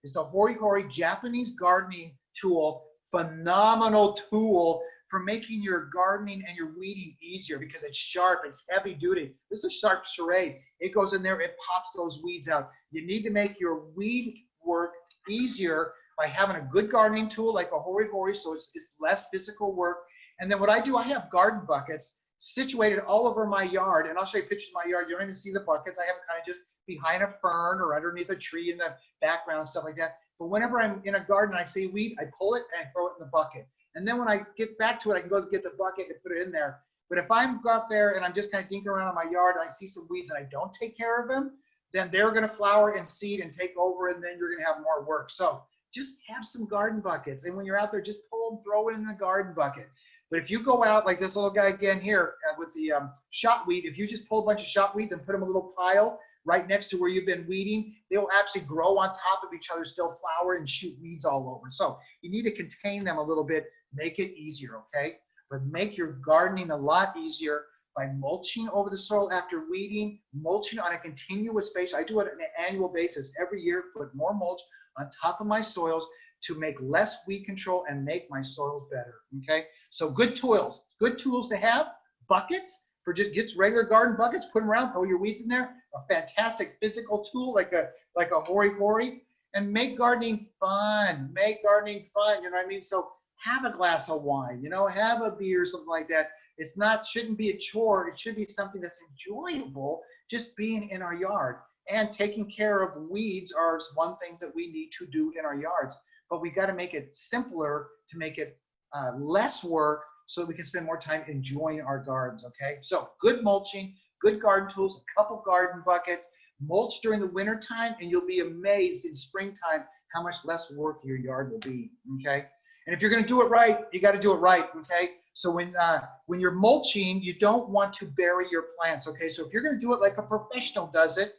is the Hori Hori Japanese gardening tool. Phenomenal tool for making your gardening and your weeding easier because it's sharp, it's heavy duty. This is a sharp charade. It goes in there, it pops those weeds out. You need to make your weed work easier by having a good gardening tool like a Hori Hori, so it's less physical work. And then what I do, I have garden buckets situated all over my yard, and I'll show you pictures of my yard. You don't even see the buckets. I have them kind of just behind a fern or underneath a tree in the background and stuff like that. But whenever I'm in a garden and I see weed, I pull it and I throw it in the bucket. And then when I get back to it, I can go get the bucket and put it in there. But if I'm out there and I'm just kind of dinking around in my yard and I see some weeds and I don't take care of them, then they're going to flower and seed and take over, and then you're going to have more work. So just have some garden buckets. And when you're out there, just pull them, throw it in the garden bucket. But if you go out like this little guy again here with the shotweed, if you just pull a bunch of shotweeds and put them in a little pile right next to where you've been weeding, they'll actually grow on top of each other, still flower and shoot weeds all over. So you need to contain them a little bit, make it easier, okay? But make your gardening a lot easier by mulching over the soil after weeding, mulching on a continuous basis. I do it on an annual basis every year, put more mulch on top of my soils to make less weed control and make my soils better, okay? So good tools to have. Buckets, for just regular garden buckets, put them around, throw your weeds in there. A fantastic physical tool like a hori-hori. And make gardening fun, you know what I mean? So have a glass of wine, you know, have a beer, something like that. Shouldn't be a chore. It should be something that's enjoyable, just being in our yard. And taking care of weeds are one things that we need to do in our yards. But we got to make it simpler to make it less work so that we can spend more time enjoying our gardens, okay? So good mulching, good garden tools, a couple garden buckets, mulch during the winter time, and you'll be amazed in springtime how much less work your yard will be, okay? And if you're gonna do it right, you gotta do it right, okay? So when you're mulching, you don't want to bury your plants, okay? So if you're gonna do it like a professional does it,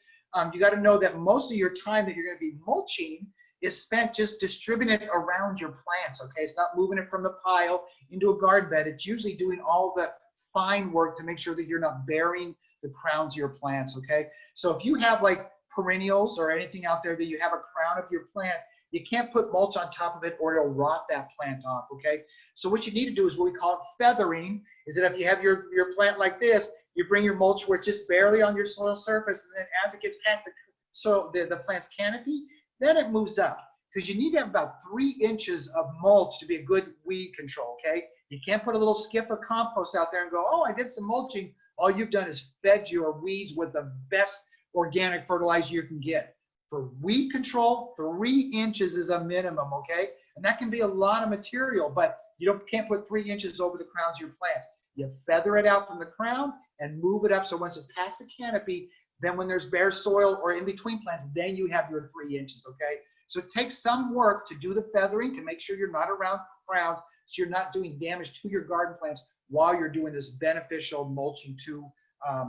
you gotta know that most of your time that you're gonna be mulching is spent just distributing it around your plants, okay? It's not moving it from the pile into a garden bed. It's usually doing all the fine work to make sure that you're not burying the crowns of your plants, okay? So if you have like perennials or anything out there that you have a crown of your plant, you can't put mulch on top of it or it'll rot that plant off, okay? So what you need to do is what we call it feathering, is that if you have your plant like this, you bring your mulch where it's just barely on your soil surface, and then as it gets past the plant's canopy, then it moves up, because you need to have about 3 inches of mulch to be a good weed control, okay? You can't put a little skiff of compost out there and go, oh, I did some mulching. All you've done is fed your weeds with the best organic fertilizer you can get. For weed control, 3 inches is a minimum, okay? And that can be a lot of material, but you can't put 3 inches over the crowns of your plant. You feather it out from the crown and move it up, so once it's past the canopy, then when there's bare soil or in between plants, then you have your 3 inches, okay? So it takes some work to do the feathering to make sure you're not around crowns, so you're not doing damage to your garden plants while you're doing this beneficial mulching to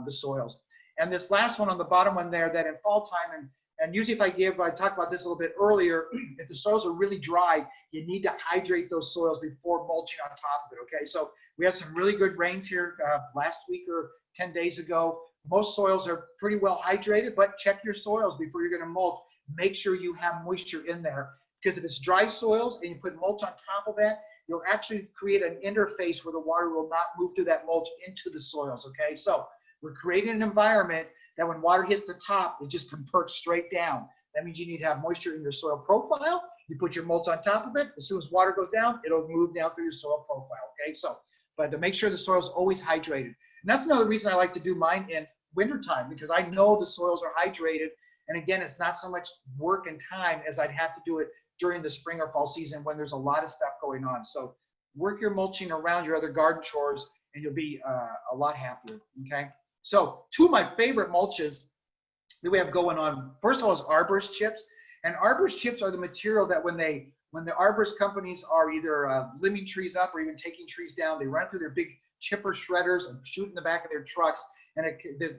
the soils. And this last one on the bottom one there, that in fall time, and usually if I talked about this a little bit earlier, if the soils are really dry, you need to hydrate those soils before mulching on top of it, okay? So we had some really good rains here last week or 10 days ago. Most soils are pretty well hydrated, but check your soils before you're gonna mulch. Make sure you have moisture in there, because if it's dry soils and you put mulch on top of that, you'll actually create an interface where the water will not move through that mulch into the soils, okay? So we're creating an environment that when water hits the top, it just can perk straight down. That means you need to have moisture in your soil profile. You put your mulch on top of it. As soon as water goes down, it'll move down through your soil profile, okay? So, but to make sure the soil is always hydrated. And that's another reason I like to do mine in wintertime, because I know the soils are hydrated. And again, it's not so much work and time as I'd have to do it during the spring or fall season when there's a lot of stuff going on. So work your mulching around your other garden chores and you'll be a lot happier, okay? So 2 of my favorite mulches that we have going on, first of all, is arborist chips. And arborist chips are the material that when the arborist companies are either limbing trees up or even taking trees down, they run through their big chipper shredders and shoot in the back of their trucks. And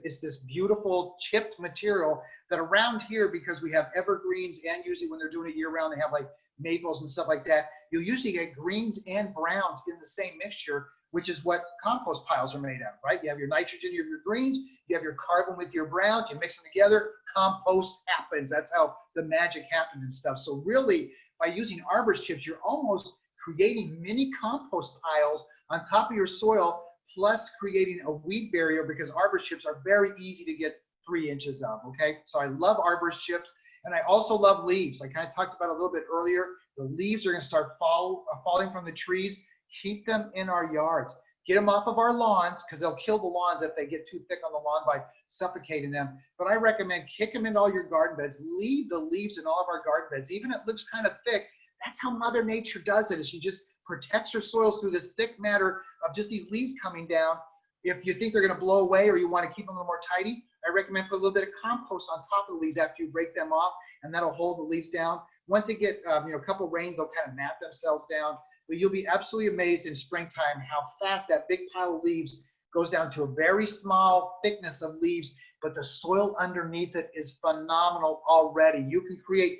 it's this beautiful chipped material that around here, because we have evergreens, and usually when they're doing it year round, they have like maples and stuff like that, you'll usually get greens and browns in the same mixture, which is what compost piles are made of, right? You have your nitrogen, you have your greens, you have your carbon with your browns, you mix them together, compost happens. That's how the magic happens and stuff. So really, by using arborist chips, you're almost creating mini compost piles on top of your soil, plus creating a weed barrier, because arborist chips are very easy to get 3 inches of, okay? So I love arborist chips, and I also love leaves. I kind of talked about it a little bit earlier. The leaves are gonna start falling from the trees. Keep them in our yards. Get them off of our lawns, because they'll kill the lawns if they get too thick on the lawn by suffocating them. But I recommend kick them into all your garden beds. Leave the leaves in all of our garden beds. Even if it looks kind of thick, that's how Mother Nature does it, is she just protects your soils through this thick matter of just these leaves coming down. If you think they're going to blow away or you want to keep them a little more tidy, I recommend put a little bit of compost on top of the leaves after you break them off, and that'll hold the leaves down. Once they get a couple rains, they'll kind of mat themselves down. But you'll be absolutely amazed in springtime how fast that big pile of leaves goes down to a very small thickness of leaves, but the soil underneath it is phenomenal already. You can create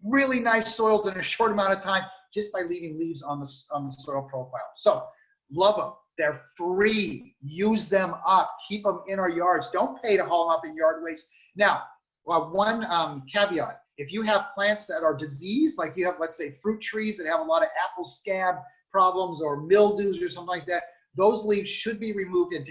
really nice soils in a short amount of time just by leaving leaves on the soil profile. So love them. They're free. Use them up. Keep them in our yards. Don't pay to haul them up in yard waste. Now, one caveat. If you have plants that are diseased, like you have, let's say, fruit trees that have a lot of apple scab problems or mildews or something like that, those leaves should be removed and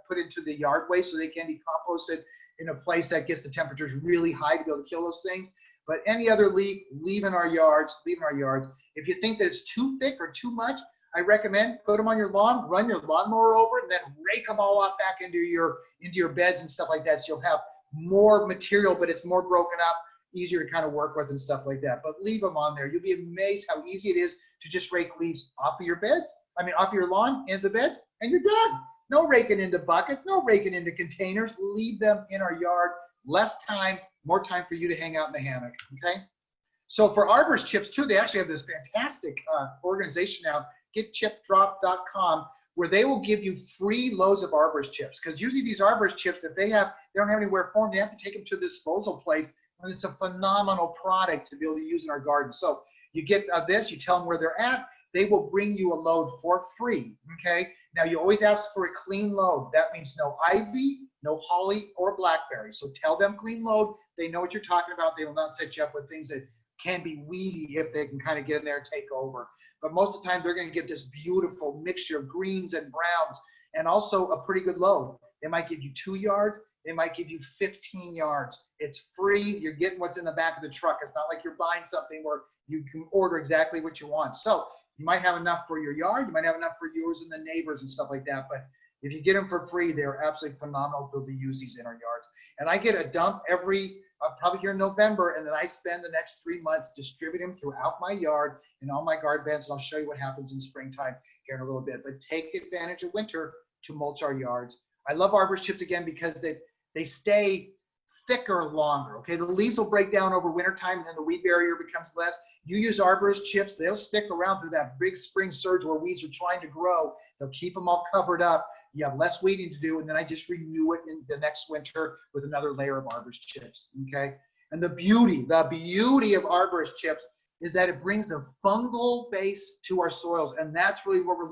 put into the yard waste so they can be composted in a place that gets the temperatures really high to be able to kill those things. But any other leaf, leave in our yards, leave in our yards. If you think that it's too thick or too much, I recommend put them on your lawn, run your lawnmower over it, and then rake them all off back into your beds and stuff like that. So you'll have more material, but it's more broken up, easier to kind of work with and stuff like that. But leave them on there. You'll be amazed how easy it is to just rake leaves off of your beds. Off your lawn, into the beds, and you're done. No raking into buckets, no raking into containers. Leave them in our yard. Less time, more time for you to hang out in the hammock, okay? So for arborist chips too, they actually have this fantastic organization now, getchipdrop.com, where they will give you free loads of arborist chips. Because usually these arborist chips, if they don't have anywhere for them, they have to take them to the disposal place, and it's a phenomenal product to be able to use in our garden. So you get this, you tell them where they're at, they will bring you a load for free, okay? Now you always ask for a clean load. That means no ivy, no holly, or blackberry. So tell them clean load. They know what you're talking about. They will not set you up with things that can be weedy if they can kind of get in there and take over. But most of the time, they're going to get this beautiful mixture of greens and browns, and also a pretty good load. They might give you 2 yards. They might give you 15 yards. It's free. You're getting what's in the back of the truck. It's not like you're buying something where you can order exactly what you want. So you might have enough for your yard. You might have enough for yours and the neighbors and stuff like that. But if you get them for free, they're absolutely phenomenal. We'll use these in our yards. And I get a dump every, probably here in November, and then I spend the next 3 months distributing them throughout my yard and all my garden beds. And I'll show you what happens in springtime here in a little bit. But take advantage of winter to mulch our yards. I love arborist chips again because they stay thicker longer. Okay, the leaves will break down over winter time, and then the weed barrier becomes less. You use arborist chips, they'll stick around through that big spring surge where weeds are trying to grow. They'll keep them all covered up. You have less weeding to do, and then I just renew it in the next winter with another layer of arborist chips. Okay, and the beauty of arborist chips is that it brings the fungal base to our soils, and that's really what we're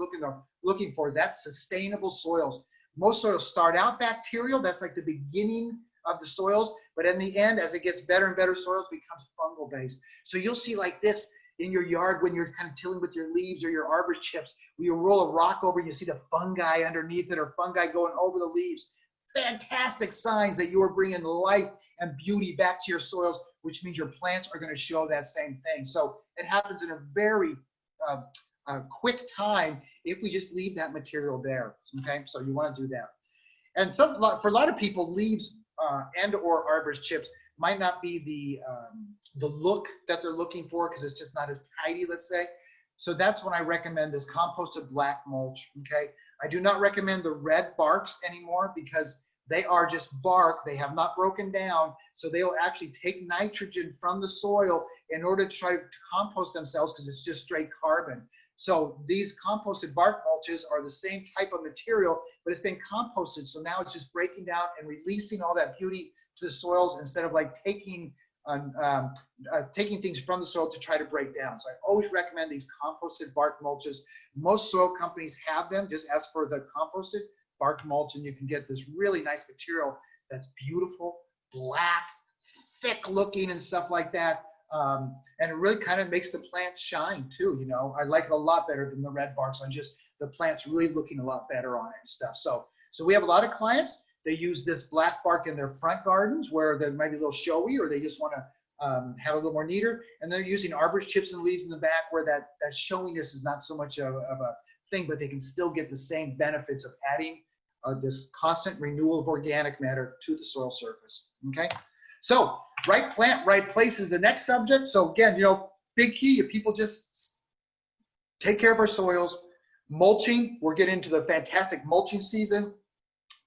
looking for. That's sustainable soils. Most soils start out bacterial. That's like the beginning of the soils, but in the end, as it gets better and better soils, becomes fungal based. So you'll see like this in your yard when you're kind of tilling with your leaves or your arborist chips, where you roll a rock over, you see the fungi underneath it or fungi going over the leaves. Fantastic signs that you are bringing life and beauty back to your soils, which means your plants are going to show that same thing. So it happens in a very quick time if we just leave that material there. Okay, so you want to do that. And for a lot of people, leaves and or arborist chips might not be the look that they're looking for because it's just not as tidy, let's say. So that's when I recommend this composted black mulch. Okay, I do not recommend the red barks anymore because they are just bark. They have not broken down, so they will actually take nitrogen from the soil in order to try to compost themselves because it's just straight carbon. So these composted bark mulches are the same type of material, but it's been composted. So now it's just breaking down and releasing all that beauty to the soils instead of like taking things from the soil to try to break down. So I always recommend these composted bark mulches. Most soil companies have them. Just ask for the composted bark mulch and you can get this really nice material that's beautiful, black, thick looking and stuff like that. And it really kind of makes the plants shine too, you know. I like it a lot better than the red barks on just the plants really looking a lot better on it and stuff. So we have a lot of clients, they use this black bark in their front gardens where they might be a little showy or they just want to have a little more neater. And they're using arborist chips and leaves in the back where that showiness is not so much of a thing, but they can still get the same benefits of adding this constant renewal of organic matter to the soil surface, okay? So right plant, right place is the next subject. So again, you know, big key, if people just take care of our soils. Mulching, we're getting into the fantastic mulching season.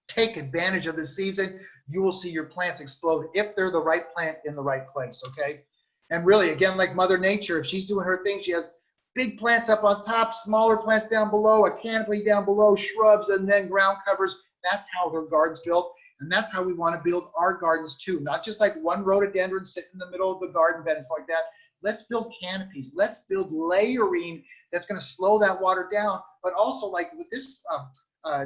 Take advantage of this season. You will see your plants explode if they're the right plant in the right place, okay? And really, again, like Mother Nature, if she's doing her thing, she has big plants up on top, smaller plants down below, a canopy down below, shrubs, and then ground covers. That's how her garden's built. And that's how we want to build our gardens too. Not just like one rhododendron sitting in the middle of the garden bed and stuff like that. Let's build canopies. Let's build layering that's going to slow that water down. But also, like with this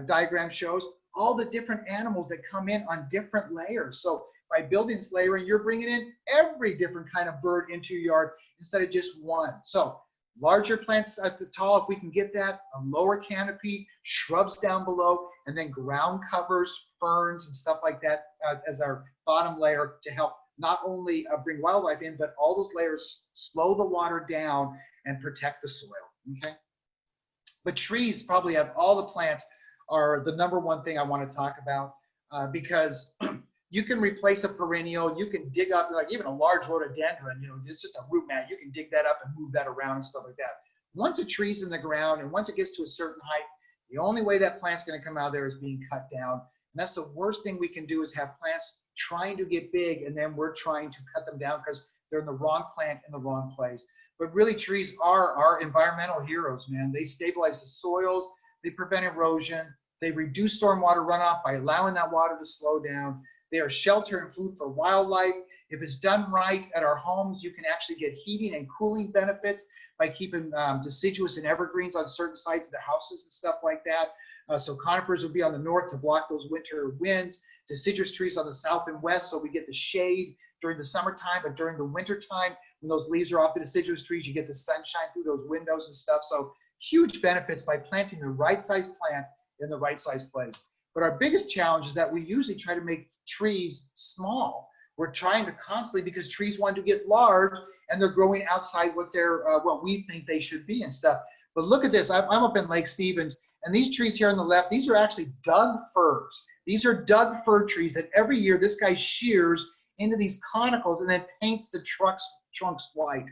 diagram shows, all the different animals that come in on different layers. So by building this layering, you're bringing in every different kind of bird into your yard instead of just one. So larger plants at the top, if we can get that, a lower canopy, shrubs down below, and then ground covers, ferns, and stuff like that as our bottom layer to help not only bring wildlife in, but all those layers slow the water down and protect the soil, okay? But trees probably have all the plants are the number one thing I want to talk about because you can replace a perennial, you can dig up, like even a large rhododendron, you know, it's just a root mat, you can dig that up and move that around and stuff like that. Once a tree's in the ground and once it gets to a certain height, the only way that plant's going to come out there is being cut down. And that's the worst thing we can do is have plants trying to get big and then we're trying to cut them down because they're in the wrong plant in the wrong place. But really trees are our environmental heroes, man. They stabilize the soils, they prevent erosion, they reduce stormwater runoff by allowing that water to slow down. They are shelter and food for wildlife. If it's done right at our homes, you can actually get heating and cooling benefits by keeping deciduous and evergreens on certain sides of the houses and stuff like that. So conifers would be on the north to block those winter winds. Deciduous trees on the south and west, so we get the shade during the summertime, but during the winter time, when those leaves are off the deciduous trees, you get the sunshine through those windows and stuff. So huge benefits by planting the right size plant in the right size place. But our biggest challenge is that we usually try to make trees small. We're trying to constantly, because trees want to get large and they're growing outside what they're what we think they should be and stuff. But look at this, I'm up in Lake Stevens, and these trees here on the left, these are actually Doug firs. These are Doug fir trees that every year this guy shears into these conicals and then paints the trunks white.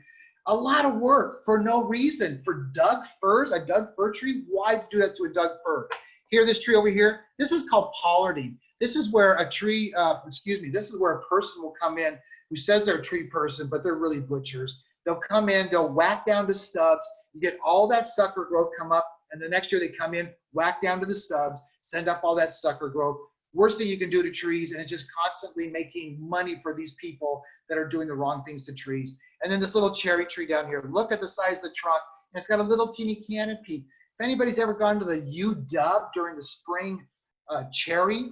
A lot of work for no reason. For Doug firs, a Doug fir tree, why do that to a Doug fir? Here, this tree over here, this is called pollarding. This is where a tree, this is where a person will come in who says they're a tree person, but they're really butchers. They'll come in, they'll whack down to stubs, you get all that sucker growth come up, and the next year they come in, whack down to the stubs, send up all that sucker growth. Worst thing you can do to trees, and it's just constantly making money for these people that are doing the wrong things to trees. And then this little cherry tree down here, look at the size of the trunk, and it's got a little teeny canopy. If anybody's ever gone to the UW during the spring cherry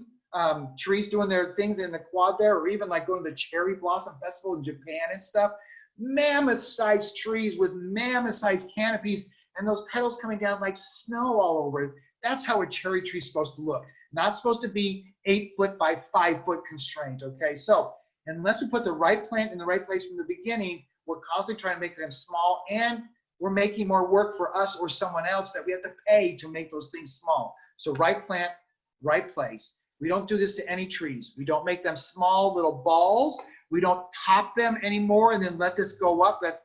trees doing their things in the quad there, or even like going to the Cherry Blossom Festival in Japan and stuff, mammoth-sized trees with mammoth-sized canopies, and those petals coming down like snow all over it. That's how a cherry tree is supposed to look. Not supposed to be 8 foot by 5 foot constraint, okay? So unless we put the right plant in the right place from the beginning, we're constantly trying to make them small, and we're making more work for us or someone else that we have to pay to make those things small. So right plant, right place. We don't do this to any trees. We don't make them small little balls. We don't top them anymore and then let this go up. That's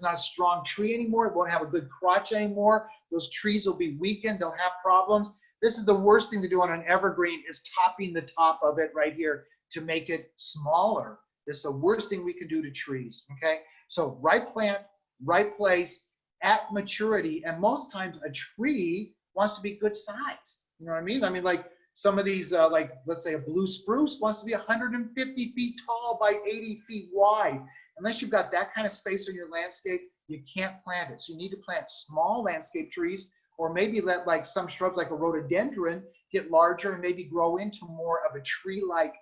not a strong tree anymore. It won't have a good crotch anymore. Those trees will be weakened. They'll have problems. This is the worst thing to do on an evergreen, is topping the top of it right here to make it smaller. This is the worst thing we can do to trees, okay? So right plant, right place, at maturity, and most times a tree wants to be good size. You know what I mean? I mean, like some of these, like let's say a blue spruce wants to be 150 feet tall by 80 feet wide. Unless you've got that kind of space in your landscape, you can't plant it. So you need to plant small landscape trees, or maybe let like some shrubs like a rhododendron get larger and maybe grow into more of a tree-like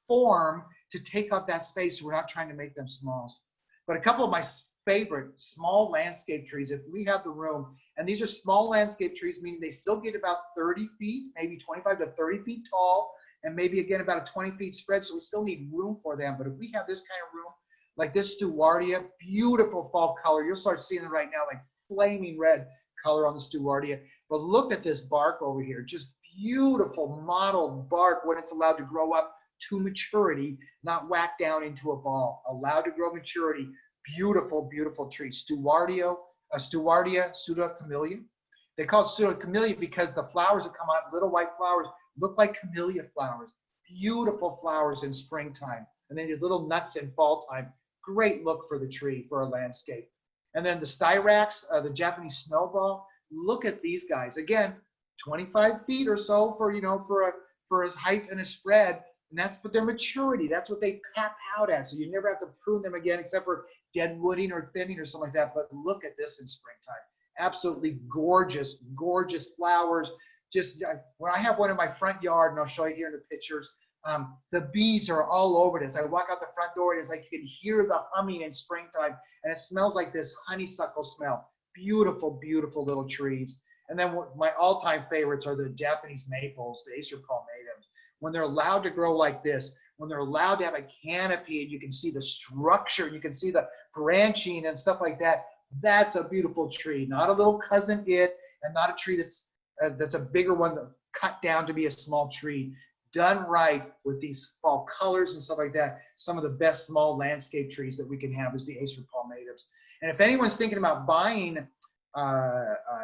form to take up that space. We're not trying to make them small. But a couple of my favorite small landscape trees, if we have the room, and these are small landscape trees, meaning they still get about 30 feet, maybe 25 to 30 feet tall, and maybe again about a 20 feet spread, so we still need room for them. But if we have this kind of room, like this Stewardia, beautiful fall color, you'll start seeing it right now, like flaming red color on the Stewardia. But look at this bark over here, just beautiful mottled bark when it's allowed to grow up to maturity, not whacked down into a ball, allowed to grow maturity. Beautiful, beautiful tree. Stewardia, pseudocamellia. They call it pseudocamellia because the flowers that come out, little white flowers, look like camellia flowers. Beautiful flowers in springtime. And then these little nuts in fall time. Great look for the tree, for a landscape. And then the styrax, the Japanese snowball. Look at these guys. Again, 25 feet or so for, you know, for a height and a spread. And that's what their maturity, that's what they cap out at. So you never have to prune them again except for dead wooding or thinning or something like that. But look at this in springtime. Absolutely gorgeous, gorgeous flowers. Just when I have one in my front yard, and I'll show you here in the pictures, the bees are all over this. I walk out the front door and it's like you can hear the humming in springtime, and it smells like this honeysuckle smell. Beautiful, beautiful little trees. And then my all-time favorites are the Japanese maples, the Acer palmatum. When they're allowed to grow like this, when they're allowed to have a canopy and you can see the structure, you can see the branching and stuff like that, that's a beautiful tree. Not a little cousin it, and not a tree that's a bigger one that cut down to be a small tree. Done right with these fall colors and stuff like that, some of the best small landscape trees that we can have is the Acer palmatums. And if anyone's thinking about buying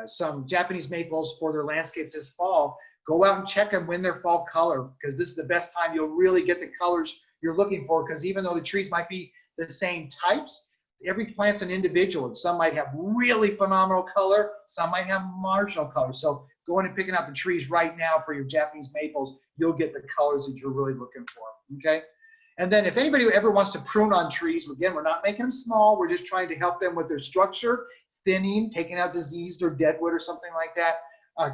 some Japanese maples for their landscapes this fall, go out and check them when they're fall color, because this is the best time you'll really get the colors you're looking for, because even though the trees might be the same types, every plant's an individual. Some might have really phenomenal color, some might have marginal color. So going and picking out the trees right now for your Japanese maples, you'll get the colors that you're really looking for, okay? And then if anybody ever wants to prune on trees, again, we're not making them small, we're just trying to help them with their structure, thinning, taking out diseased or dead wood or something like that.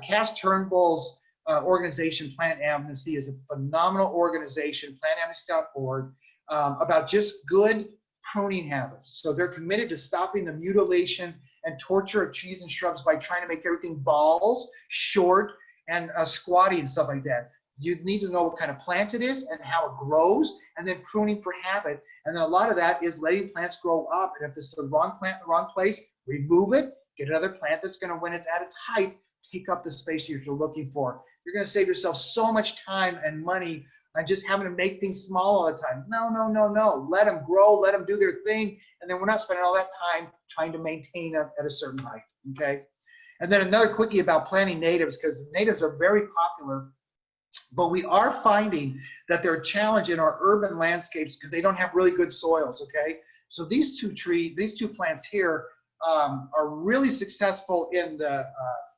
Cass Turnbull's organization, Plant Amnesty, is a phenomenal organization, plantamnesty.org, about just good pruning habits. So they're committed to stopping the mutilation and torture of trees and shrubs by trying to make everything balls, short, and squatty and stuff like that. You need to know what kind of plant it is and how it grows, and then pruning for habit. And then a lot of that is letting plants grow up. And if it's the wrong plant in the wrong place, remove it, get another plant that's going to, when it's at its height, take up the space that you're looking for. You're going to save yourself so much time and money on just having to make things small all the time. No, no, no, no. Let them grow, let them do their thing, and then we're not spending all that time trying to maintain them at a certain height, okay? And then another quickie about planting natives, because natives are very popular, but we are finding that they're a challenge in our urban landscapes because they don't have really good soils, okay? So these two plants here are really successful in the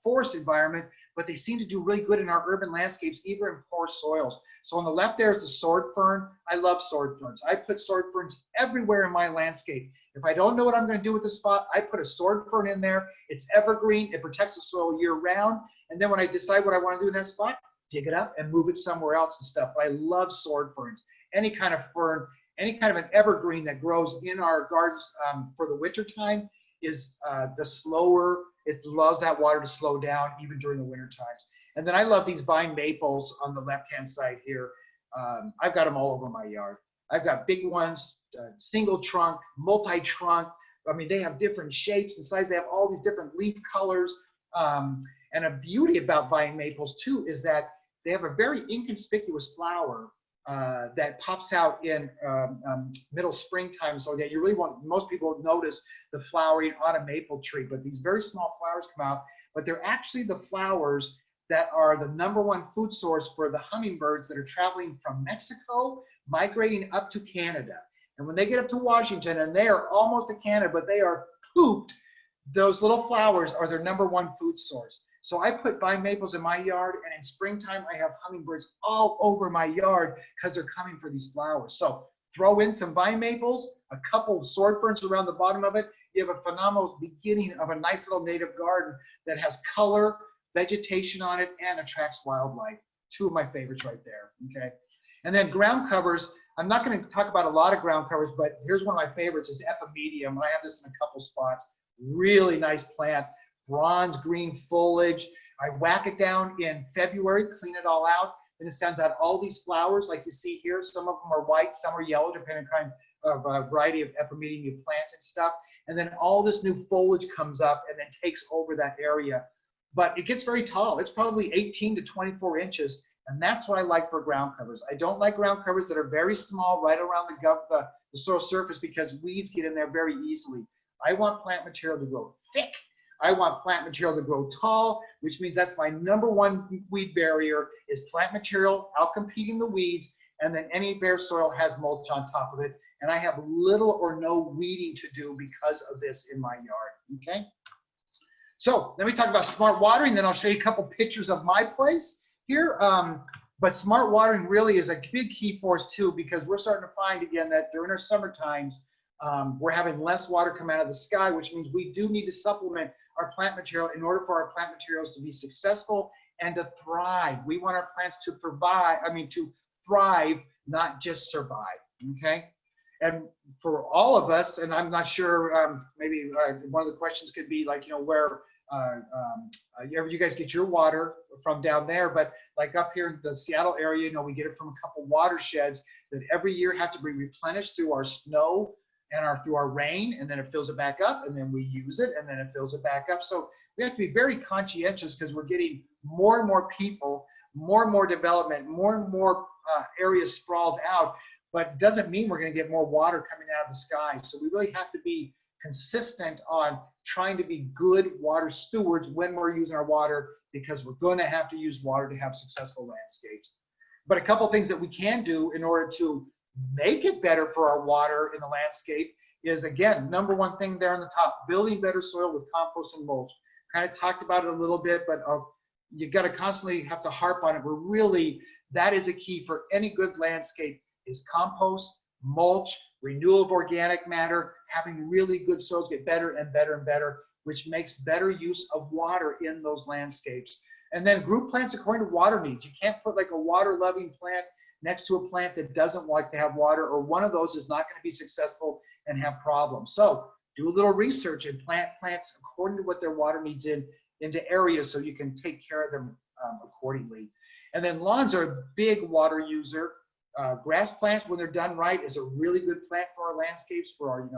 forest environment, but they seem to do really good in our urban landscapes, even in poor soils. So on the left there is the sword fern. I love sword ferns. I put sword ferns everywhere in my landscape. If I don't know what I'm going to do with the spot, I put a sword fern in there. It's evergreen. It protects the soil year round. And then when I decide what I want to do in that spot, dig it up and move it somewhere else and stuff. But I love sword ferns. Any kind of fern, any kind of an evergreen that grows in our gardens for the winter time is the slower. It allows that water to slow down even during the winter times. And then I love these vine maples on the left-hand side here. I've got them all over my yard. I've got big ones, single trunk, multi-trunk. I mean, they have different shapes and sizes. They have all these different leaf colors. And a beauty about vine maples too is that they have a very inconspicuous flower that pops out in middle springtime, so that you really won't, most people notice the flowering on a maple tree, but these very small flowers come out, but they're actually the flowers that are the #1 food source for the hummingbirds that are traveling from Mexico, migrating up to Canada. And when they get up to Washington, and they are almost to Canada, but they are pooped, those little flowers are their #1 food source. So I put vine maples in my yard, and in springtime, I have hummingbirds all over my yard because they're coming for these flowers. So throw in some vine maples, a couple of sword ferns around the bottom of it. You have a phenomenal beginning of a nice little native garden that has color, vegetation on it, and attracts wildlife. Two of my favorites right there, okay? And then ground covers. I'm not going to talk about a lot of ground covers, but here's one of my favorites is epimedium. I have this in a couple spots. Really nice plant. Bronze green foliage. I whack it down in February, clean it all out, and it sends out all these flowers like you see here. Some of them are white, some are yellow, depending on kind of variety of epimedium you plant and stuff. And then all this new foliage comes up and then takes over that area. But it gets very tall. It's probably 18 to 24 inches, and that's what I like for ground covers. I don't like ground covers that are very small right around the soil surface because weeds get in there very easily. I want plant material to grow thick. I want plant material to grow tall, which means that's my #1 weed barrier is plant material outcompeting the weeds, and then any bare soil has mulch on top of it. And I have little or no weeding to do because of this in my yard, okay? So let me talk about smart watering, then I'll show you a couple pictures of my place here. But smart watering really is a big key for us too, because we're starting to find again that during our summer times, we're having less water come out of the sky, which means we do need to supplement our plant material in order for our plant materials to be successful and to thrive. We want our plants to to thrive, not just survive, okay? And for all of us, and I'm not sure, maybe one of the questions could be like, where you guys get your water from down there, but like up here in the Seattle area, we get it from a couple watersheds that every year have to be replenished through our snow and through our rain, and then it fills it back up, and then we use it, and then it fills it back up. So we have to be very conscientious because we're getting more and more people, more and more development, more and more areas sprawled out, but doesn't mean we're going to get more water coming out of the sky. So we really have to be consistent on trying to be good water stewards when we're using our water, because we're going to have to use water to have successful landscapes. But a couple things that we can do in order to make it better for our water in the landscape is, again, number one thing there on the top, building better soil with compost and mulch. Kind of talked about it a little bit, but you got to constantly have to harp on it. We're really, that is a key for any good landscape, is compost, mulch, renewal of organic matter, having really good soils get better and better and better, which makes better use of water in those landscapes. And then group plants according to water needs. You can't put like a water-loving plant next to a plant that doesn't like to have water, or one of those is not going to be successful and have problems. So do a little research and plant plants according to what their water needs into areas so you can take care of them accordingly. And then lawns are a big water user. Grass plants, when they're done right, is a really good plant for our landscapes, for our,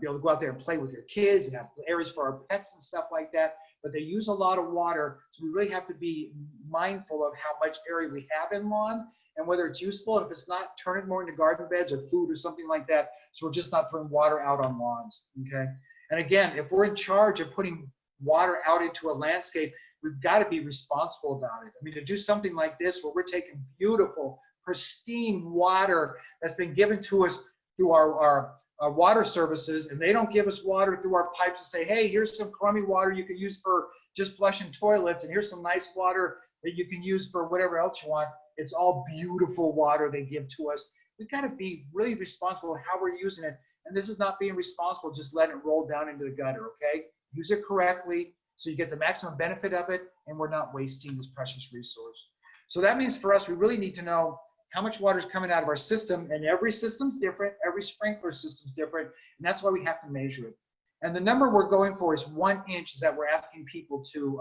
be able to go out there and play with your kids and have areas for our pets and stuff like that. But they use a lot of water, so we really have to be mindful of how much area we have in lawn and whether it's useful. And if it's not, turn it more into garden beds or food or something like that, so we're just not throwing water out on lawns, okay? And again, if we're in charge of putting water out into a landscape, we've got to be responsible about it. I mean, to do something like this where we're taking beautiful, pristine water that's been given to us through our water services, and they don't give us water through our pipes and say, hey, here's some crummy water you can use for just flushing toilets, and here's some nice water that you can use for whatever else you want. It's all beautiful water they give to us. We've got to be really responsible how we're using it. And this is not being responsible, just letting it roll down into the gutter, okay? Use it correctly so you get the maximum benefit of it, and we're not wasting this precious resource. So that means for us, we really need to know how much water is coming out of our system, and every system's different, every sprinkler system's different, and that's why we have to measure it. And the number we're going for is 1 inch that we're asking people to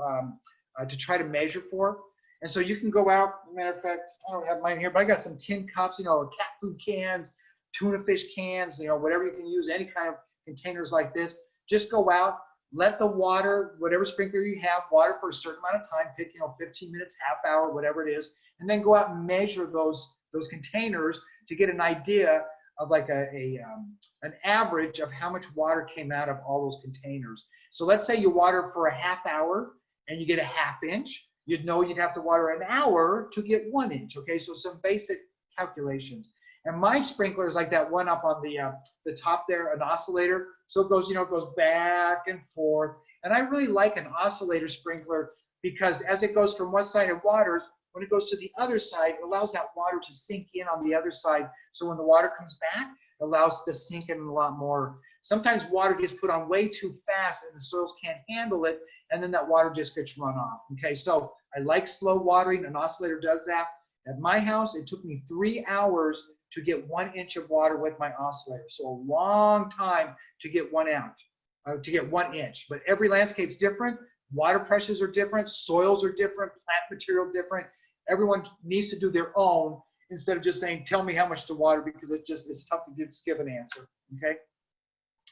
try to measure for. And so you can go out, matter of fact, I don't have mine here, but I got some tin cups, cat food cans, tuna fish cans, whatever you can use, any kind of containers like this. Just go out, let the water, whatever sprinkler you have, water for a certain amount of time, pick 15 minutes, half hour, whatever it is, and then go out and measure those containers to get an idea of like an average of how much water came out of all those containers. So let's say you water for a half hour and you get a half inch. You'd know you'd have to water an hour to get 1 inch. Okay, so some basic calculations. And my sprinkler is like that one up on the top there, an oscillator. So it goes, it goes back and forth. And I really like an oscillator sprinkler because as it goes from one side it waters, when it goes to the other side, it allows that water to sink in on the other side. So when the water comes back, it allows it to sink in a lot more. Sometimes water gets put on way too fast and the soils can't handle it, and then that water just gets run off. Okay, so I like slow watering. An oscillator does that. At my house, it took me 3 hours to get 1 inch of water with my oscillator. So a long time to get 1 inch. But every landscape's different. Water pressures are different. Soils are different. Plant material different. Everyone needs to do their own instead of just saying, tell me how much to water, because it's tough to just give an answer, okay?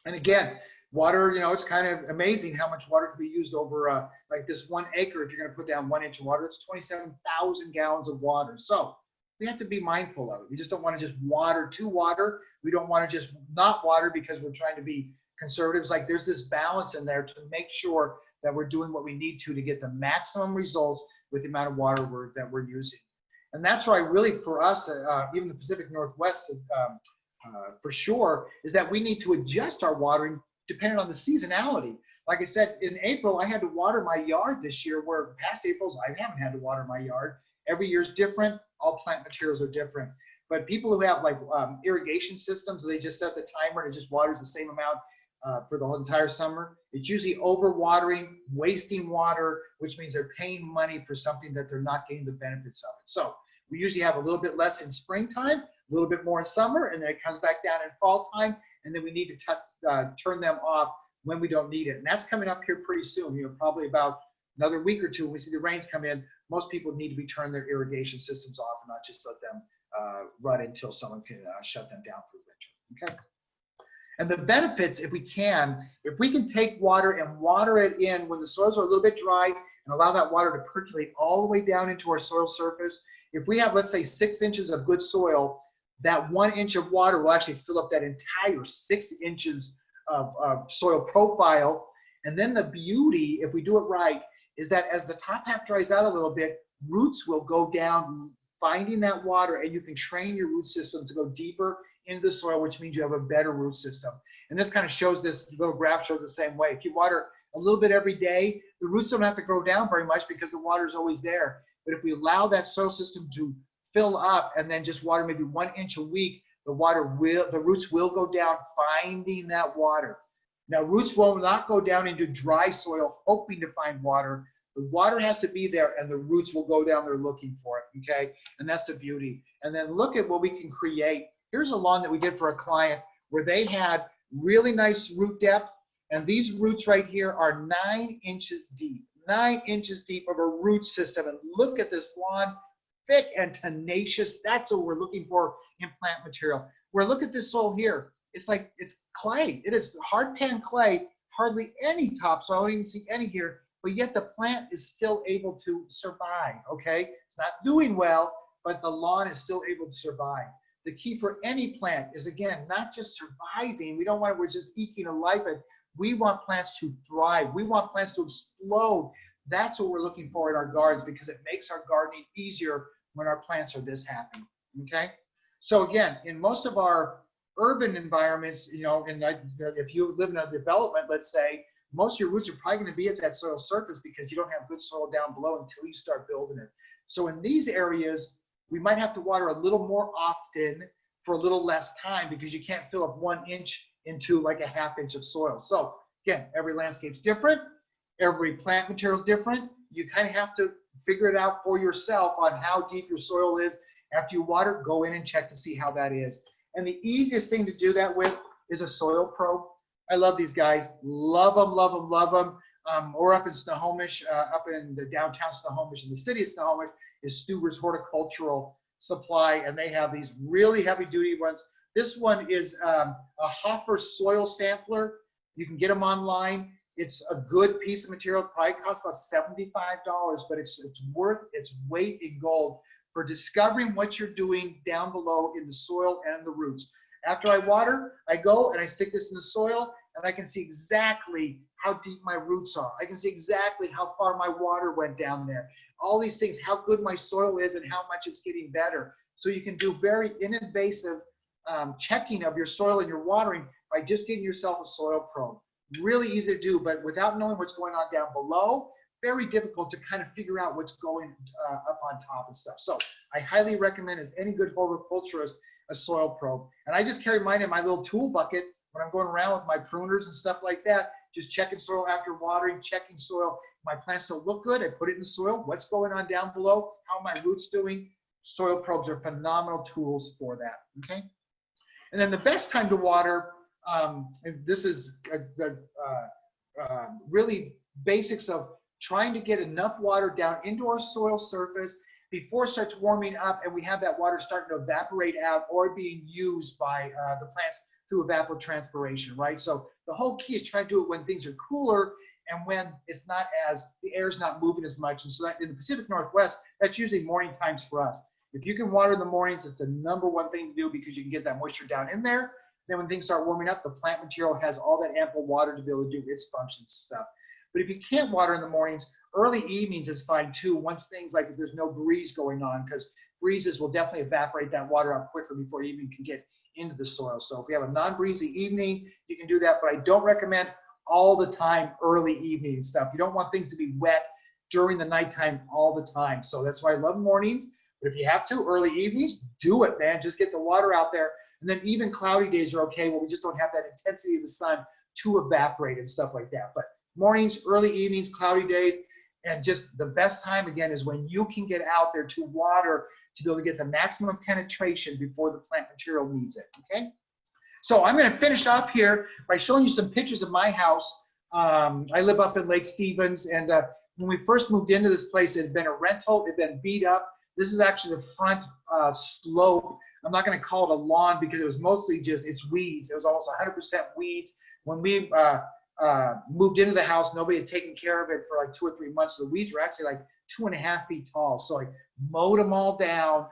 And again, water, it's kind of amazing how much water can be used over like this 1 acre. If you're going to put down 1 inch of water, it's 27,000 gallons of water. So we have to be mindful of it. We just don't want to just water to water. We don't want to just not water because we're trying to be conservatives. Like there's this balance in there to make sure that we're doing what we need to get the maximum results with the amount of water that we're using. And that's why really for us, even the Pacific Northwest for sure, is that we need to adjust our watering depending on the seasonality. Like I said, in April, I had to water my yard this year, where past Aprils, I haven't had to water my yard. Every year is different. All plant materials are different. But people who have like irrigation systems, they just set the timer and it just waters the same amount for the whole entire summer. It's usually overwatering, wasting water, which means they're paying money for something that they're not getting the benefits of it. So we usually have a little bit less in springtime, a little bit more in summer, and then it comes back down in fall time, and then we need to turn them off when we don't need it. And that's coming up here pretty soon, probably about another week or two. When we see the rains come in, most people need to be turning their irrigation systems off and not just let them run until someone can shut them down for winter, okay? And the benefits, if we can take water and water it in when the soils are a little bit dry and allow that water to percolate all the way down into our soil surface. If we have, let's say, 6 inches of good soil, that 1 inch of water will actually fill up that entire 6 inches of soil profile. And then the beauty, if we do it right, is that as the top half dries out a little bit, roots will go down, finding that water, and you can train your root system to go deeper into the soil, which means you have a better root system. And this kind of shows, this little graph shows the same way. If you water a little bit every day, the roots don't have to grow down very much because the water is always there. But if we allow that soil system to fill up and then just water maybe 1 inch a week, the roots will go down finding that water. Now, roots will not go down into dry soil hoping to find water. The water has to be there and the roots will go down there looking for it, okay? And that's the beauty. And then look at what we can create. Here's a lawn that we did for a client where they had really nice root depth, and these roots right here are 9 inches deep, 9 inches deep of a root system. And look at this lawn, thick and tenacious. That's what we're looking for in plant material. Where look at this soil here. It's like, it's clay. It is hard pan clay, hardly any topsoil. I don't even see any here, but yet the plant is still able to survive, okay? It's not doing well, but the lawn is still able to survive. The key for any plant is, again, not just surviving. We don't want, we're just eking a life. We want plants to thrive. We want plants to explode. That's what we're looking for in our gardens, because it makes our gardening easier when our plants are this happy, okay? So again, in most of our urban environments, and if you live in a development, let's say, most of your roots are probably going to be at that soil surface because you don't have good soil down below until you start building it. So in these areas, we might have to water a little more often for a little less time because you can't fill up 1 inch into like a ½ inch of soil. So again, every landscape's different. Every plant material is different. You kind of have to figure it out for yourself on how deep your soil is. After you water, go in and check to see how that is. And the easiest thing to do that with is a soil probe. I love these guys. Love them, love them, love them. Or up in Snohomish, up in the downtown Snohomish, in the city of Snohomish, is Stuber's Horticultural Supply, and they have these really heavy-duty ones. This one is a Hoffer soil sampler. You can get them online. It's a good piece of material. It probably costs about $75, but it's worth its weight in gold for discovering what you're doing down below in the soil and the roots. After I water, I go and I stick this in the soil, and I can see exactly how deep my roots are. I can see exactly how far my water went down there. All these things, how good my soil is and how much it's getting better. So you can do very ininvasive checking of your soil and your watering by just getting yourself a soil probe. Really easy to do, but without knowing what's going on down below, very difficult to kind of figure out what's going up on top and stuff. So I highly recommend, as any good horticulturist, a soil probe. And I just carry mine in my little tool bucket when I'm going around with my pruners and stuff like that, just checking soil after watering, checking soil. My plants still look good. I put it in the soil. What's going on down below? How are my roots doing? Soil probes are phenomenal tools for that, okay? And then the best time to water, and this is the really basics of trying to get enough water down into our soil surface before it starts warming up and we have that water starting to evaporate out or being used by the plants through evapotranspiration, right? So the whole key is trying to do it when things are cooler and when it's not the air's not moving as much. And so that in the Pacific Northwest, that's usually morning times for us. If you can water in the mornings, it's the #1 thing to do because you can get that moisture down in there. Then when things start warming up, the plant material has all that ample water to be able to do its functions stuff. But if you can't water in the mornings, early evenings is fine too, once things like if there's no breeze going on, because breezes will definitely evaporate that water out quicker before you even can get into the soil. So if we have a non-breezy evening, you can do that, but I don't recommend all the time early evening stuff. You don't want things to be wet during the nighttime all the time. So that's why I love mornings. But if you have to, early evenings, do it, man. Just get the water out there. And then even cloudy days are okay where we just don't have that intensity of the sun to evaporate and stuff like that. But mornings, early evenings, cloudy days, and just the best time, again, is when you can get out there to water to be able to get the maximum penetration before the plant material needs it, okay? So I'm going to finish off here by showing you some pictures of my house. I live up in Lake Stevens, and when we first moved into this place, it had been a rental. It had been beat up. This is actually the front slope. I'm not going to call it a lawn because it was mostly just, it's weeds. It was almost 100% weeds. When we moved into the house, nobody had taken care of it for like 2 or 3 months. So the weeds were actually like 2.5 feet tall. So I mowed them all down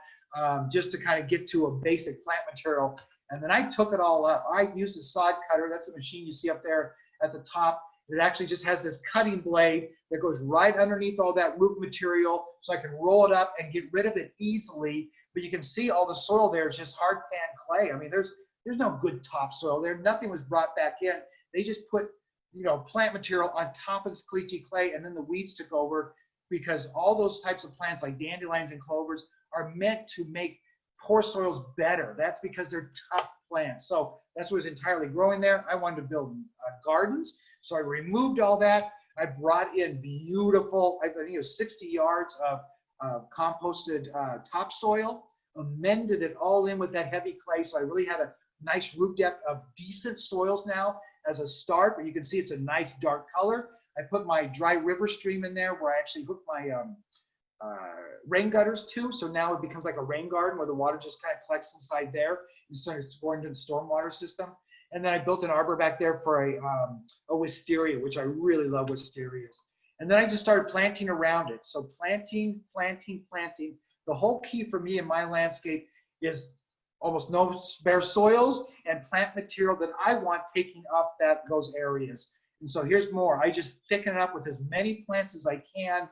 just to kind of get to a basic plant material. And then I took it all up. I used a sod cutter. That's a machine you see up there at the top. It actually just has this cutting blade that goes right underneath all that root material, so I can roll it up and get rid of it easily. But you can see all the soil there is just hard pan clay. I mean, there's no good topsoil there. Nothing was brought back in. They just put, you know, plant material on top of this caliche clay, and then the weeds took over, because all those types of plants like dandelions and clovers are meant to make poor soils better. That's because they're tough plants. So that's what was entirely growing there. I wanted to build gardens, so I removed all that. I brought in beautiful, I think it was 60 yards of composted topsoil, amended it all in with that heavy clay, so I really had a nice root depth of decent soils now as a start. But you can see it's a nice dark color. I put my dry river stream in there where I actually hooked my rain gutters too. So now it becomes like a rain garden where the water just kind of collects inside there instead of going into the stormwater system. And then I built an arbor back there for a wisteria, which I really love wisterias. And then I just started planting around it. So planting. The whole key for me in my landscape is almost no bare soils and plant material that I want taking up those areas. And so here's more. I just thicken it up with as many plants as I can,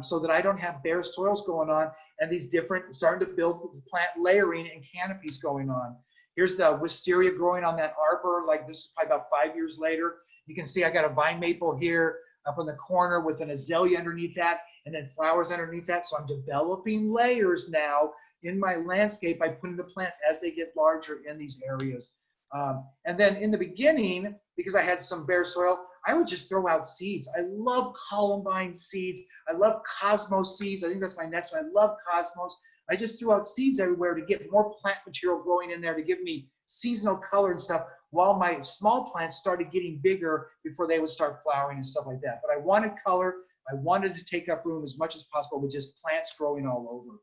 so that I don't have bare soils going on, and these different, starting to build plant layering and canopies going on. Here's the wisteria growing on that arbor. Like, this is probably about 5 years later. You can see I got a vine maple here up in the corner with an azalea underneath that, and then flowers underneath that. So I'm developing layers now in my landscape by putting the plants as they get larger in these areas. And then in the beginning, because I had some bare soil, I would just throw out seeds. I love columbine seeds. I love cosmos seeds. I think that's my next one. I love cosmos. I just threw out seeds everywhere to get more plant material growing in there to give me seasonal color and stuff, while my small plants started getting bigger before they would start flowering and stuff like that. But I wanted color. I wanted to take up room as much as possible with just plants growing all over.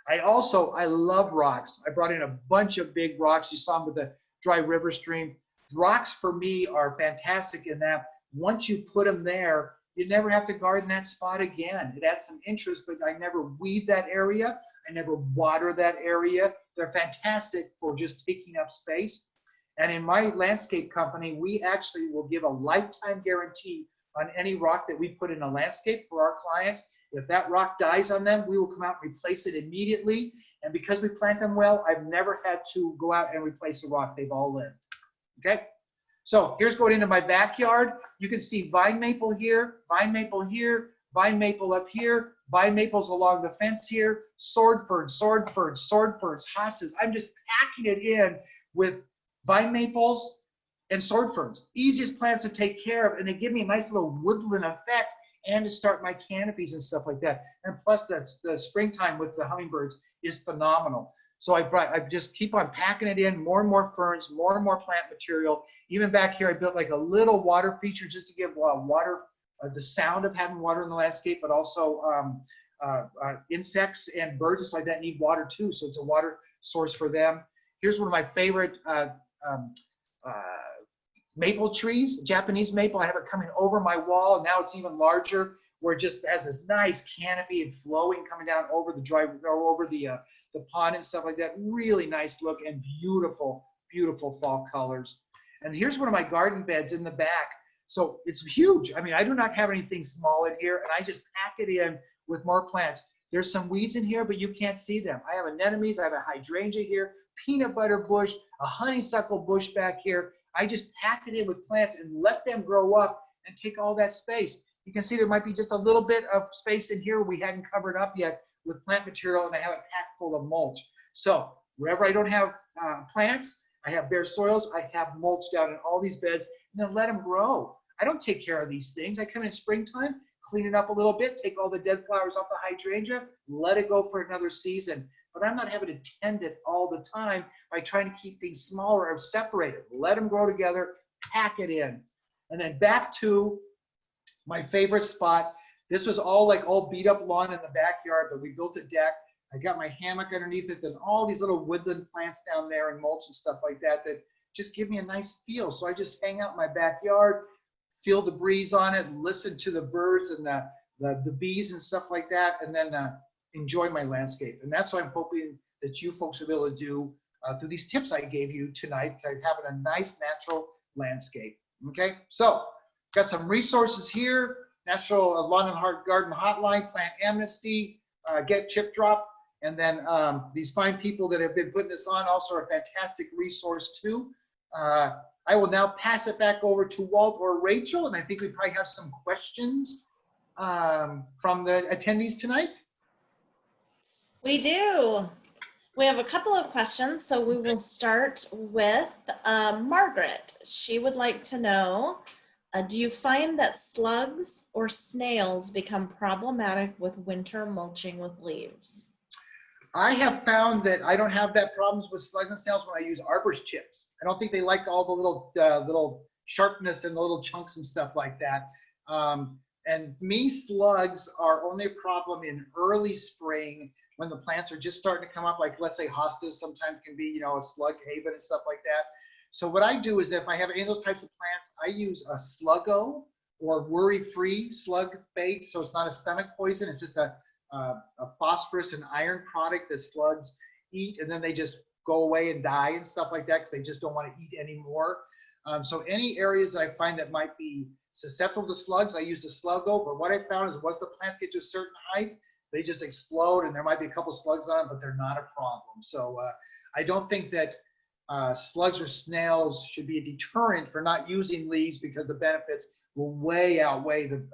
I love rocks. I brought in a bunch of big rocks. You saw them with the dry river stream. Rocks for me are fantastic in that once you put them there, you never have to garden that spot again. It adds some interest, but I never weed that area. I never water that area. They're fantastic for just taking up space. And in my landscape company, we actually will give a lifetime guarantee on any rock that we put in a landscape for our clients. If that rock dies on them, we will come out and replace it immediately. And because we plant them well, I've never had to go out and replace a rock. They've all lived. Okay? So here's going into my backyard. You can see vine maple here, vine maple here, vine maple up here, vine maples along the fence here, sword ferns, hosses. I'm just packing it in with vine maples and sword ferns. Easiest plants to take care of, and they give me a nice little woodland effect and to start my canopies and stuff like that. And plus the springtime with the hummingbirds is phenomenal. So I just keep on packing it in, more and more ferns, more and more plant material. Even back here, I built like a little water feature just to give water, the sound of having water in the landscape, but also insects and birds just like that need water too. So it's a water source for them. Here's one of my favorite maple trees, Japanese maple. I have it coming over my wall, and now it's even larger, where it just has this nice canopy and flowing coming down over the over the pond and stuff like that. Really nice look and beautiful, beautiful fall colors. And here's one of my garden beds in the back. So it's huge. I mean, I do not have anything small in here, and I just pack it in with more plants. There's some weeds in here, but you can't see them. I have anemones, I have a hydrangea here, peanut butter bush, a honeysuckle bush back here. I just pack it in with plants and let them grow up and take all that space. you can see there might be just a little bit of space in here we hadn't covered up yet with plant material, and I have it packed full of mulch. So wherever I don't have plants, I have bare soils, I have mulch down in all these beds, and then let them grow. I don't take care of these things. I come in springtime, clean it up a little bit, take all the dead flowers off the hydrangea, let it go for another season. But I'm not having to tend it all the time by trying to keep things smaller or separated. Let them grow together, pack it in. And then back to my favorite spot. This was all beat up lawn in the backyard, but we built a deck. I got my hammock underneath it, and all these little woodland plants down there and mulch and stuff like that that just give me a nice feel. So I just hang out in my backyard, feel the breeze on it, listen to the birds and the bees and stuff like that, and then enjoy my landscape. And that's what I'm hoping that you folks will be able to do through these tips I gave you tonight, to having a nice natural landscape. Okay, so got some resources here: Natural Lawn and Garden Hotline, Plant Amnesty, Get Chip Drop, and then these fine people that have been putting this on also are a fantastic resource too. I will now pass it back over to Walt or Rachel, and I think we probably have some questions from the attendees tonight. We do. We have a couple of questions, so we will start with Margaret. She would like to know, do you find that slugs or snails become problematic with winter mulching with leaves? I have found that I don't have that problems with slugs and snails when I use arborist chips. I don't think they like all the little sharpness and the little chunks and stuff like that. And me, slugs are only a problem in early spring when the plants are just starting to come up. Like, let's say hostas sometimes can be, a slug haven and stuff like that. So what I do is, if I have any of those types of plants, I use a Sluggo or worry-free slug bait. So it's not a stomach poison. It's just a phosphorus and iron product that slugs eat, and then they just go away and die and stuff like that because they just don't want to eat anymore. So any areas that I find that might be susceptible to slugs, I use the Sluggo. But what I found is, once the plants get to a certain height, they just explode, and there might be a couple slugs on them, but they're not a problem. So I don't think that slugs or snails should be a deterrent for not using leaves, because the benefits will way outweigh the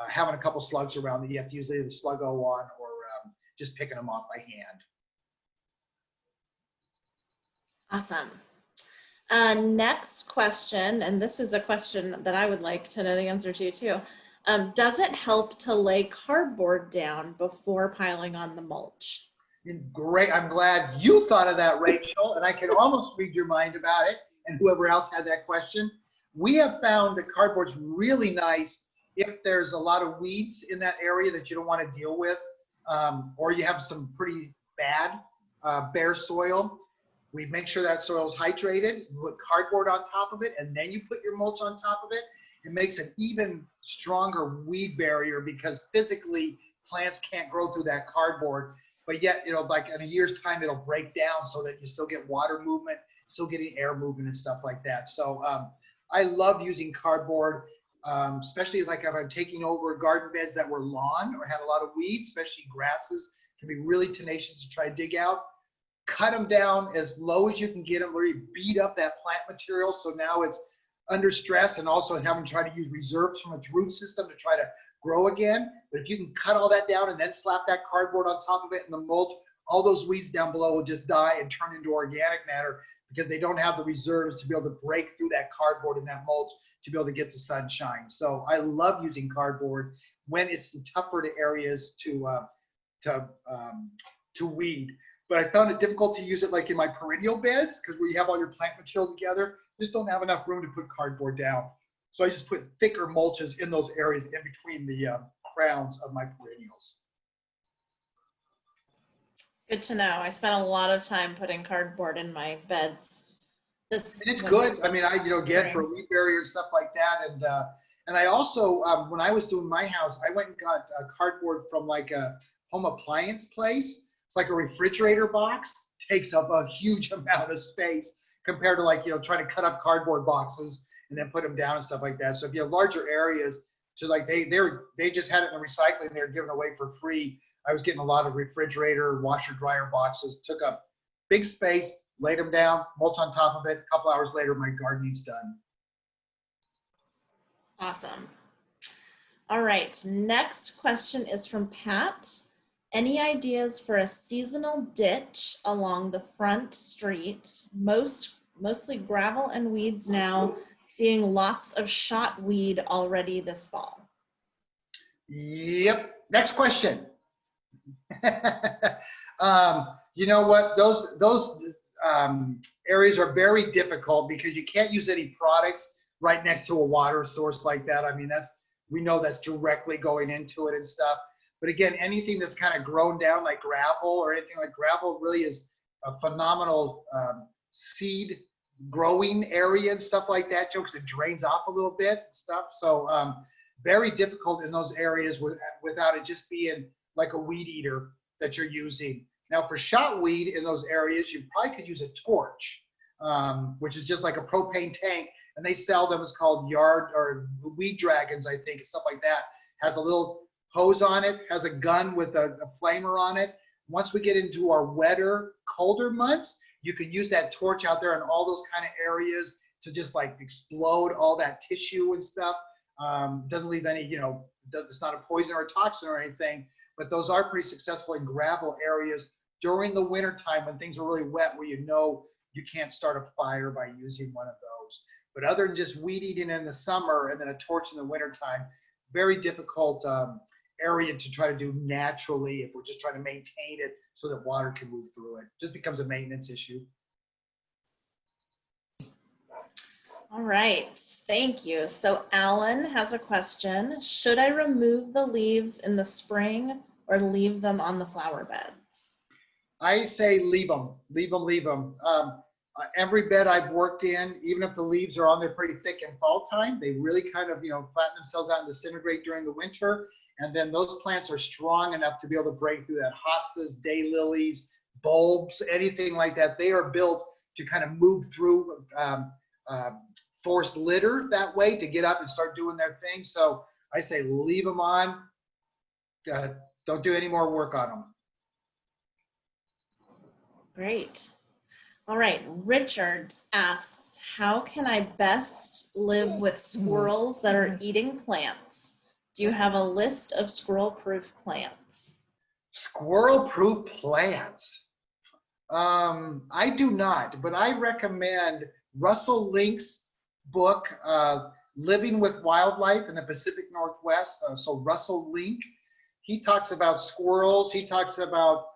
having a couple slugs around that you have to use either the Sluggo on or just picking them off by hand. Awesome. Next question, and this is a question that I would like to know the answer to too. Does it help to lay cardboard down before piling on the mulch? Great. I'm glad you thought of that, Rachel, and I can almost read your mind about it, and whoever else had that question. We have found that cardboard's really nice if there's a lot of weeds in that area that you don't want to deal with, or you have some pretty bad bare soil. We make sure that soil is hydrated, put cardboard on top of it, and then you put your mulch on top of it. It makes an even stronger weed barrier, because physically plants can't grow through that cardboard, but yet, like in a year's time, it'll break down so that you still get water movement, still getting air movement and stuff like that. So I love using cardboard. Especially like if I'm taking over garden beds that were lawn or had a lot of weeds, especially grasses, can be really tenacious to try to dig out. Cut them down as low as you can get them, really beat up that plant material, so now it's under stress, and also having to try to use reserves from its root system to try to grow again. But if you can cut all that down and then slap that cardboard on top of it and the mulch, all those weeds down below will just die and turn into organic matter, because they don't have the reserves to be able to break through that cardboard and that mulch to be able to get the sunshine. So I love using cardboard when it's in tougher areas to weed. But I found it difficult to use it like in my perennial beds, because where you have all your plant material together, you just don't have enough room to put cardboard down. So I just put thicker mulches in those areas in between the crowns of my perennials. Good to know. I spent a lot of time putting cardboard in my beds. And it's good. I mean, again, for weed barrier and stuff like that. And I also, when I was doing my house, I went and got cardboard from like a home appliance place. It's like a refrigerator box. Takes up a huge amount of space compared to like, trying to cut up cardboard boxes and then put them down and stuff like that. So if you have larger areas, so like they just had it in the recycling, they're giving away for free. I was getting a lot of refrigerator, washer, dryer boxes, took up big space, laid them down, mulch on top of it. A couple hours later, my gardening's done. Awesome. All right, next question is from Pat. Any ideas for a seasonal ditch along the front street? Mostly gravel and weeds now, seeing lots of shot weed already this fall. Yep. Next question. You know what? Those areas are very difficult because you can't use any products right next to a water source like that. I mean, we know that's directly going into it and stuff. But again, anything that's kind of grown down like gravel or anything like gravel really is a phenomenal seed growing area and stuff like that, jokes. It drains off a little bit and stuff. So very difficult in those areas without it just being like a weed eater that you're using. Now for shot weed in those areas, you probably could use a torch, which is just like a propane tank, and they sell them. It's called yard or weed dragons, I think, and stuff like that. Has a little hose on it, has a gun with a flamer on it. Once we get into our wetter, colder months, you can use that torch out there in all those kind of areas to just like explode all that tissue and stuff. Doesn't leave any, it's not a poison or a toxin or anything, but those are pretty successful in gravel areas during the winter time when things are really wet, where you can't start a fire by using one of those. But other than just weed eating in the summer and then a torch in the winter time, very difficult area to try to do naturally if we're just trying to maintain it so that water can move through it. Just becomes a maintenance issue. All right, thank you. So Alan has a question. Should I remove the leaves in the spring or leave them on the flower beds? I say leave them. Every bed I've worked in, even if the leaves are on there pretty thick in fall time, they really kind of, flatten themselves out and disintegrate during the winter. And then those plants are strong enough to be able to break through that. Hostas, daylilies, bulbs, anything like that. They are built to kind of move through forced litter that way to get up and start doing their thing. So I say leave them on. Don't do any more work on them. Great. All right, Richard asks, how can I best live with squirrels that are eating plants? Do you have a list of squirrel-proof plants? Squirrel-proof plants? I do not, but I recommend Russell Link's book, Living with Wildlife in the Pacific Northwest. So Russell Link, he talks about squirrels, he talks about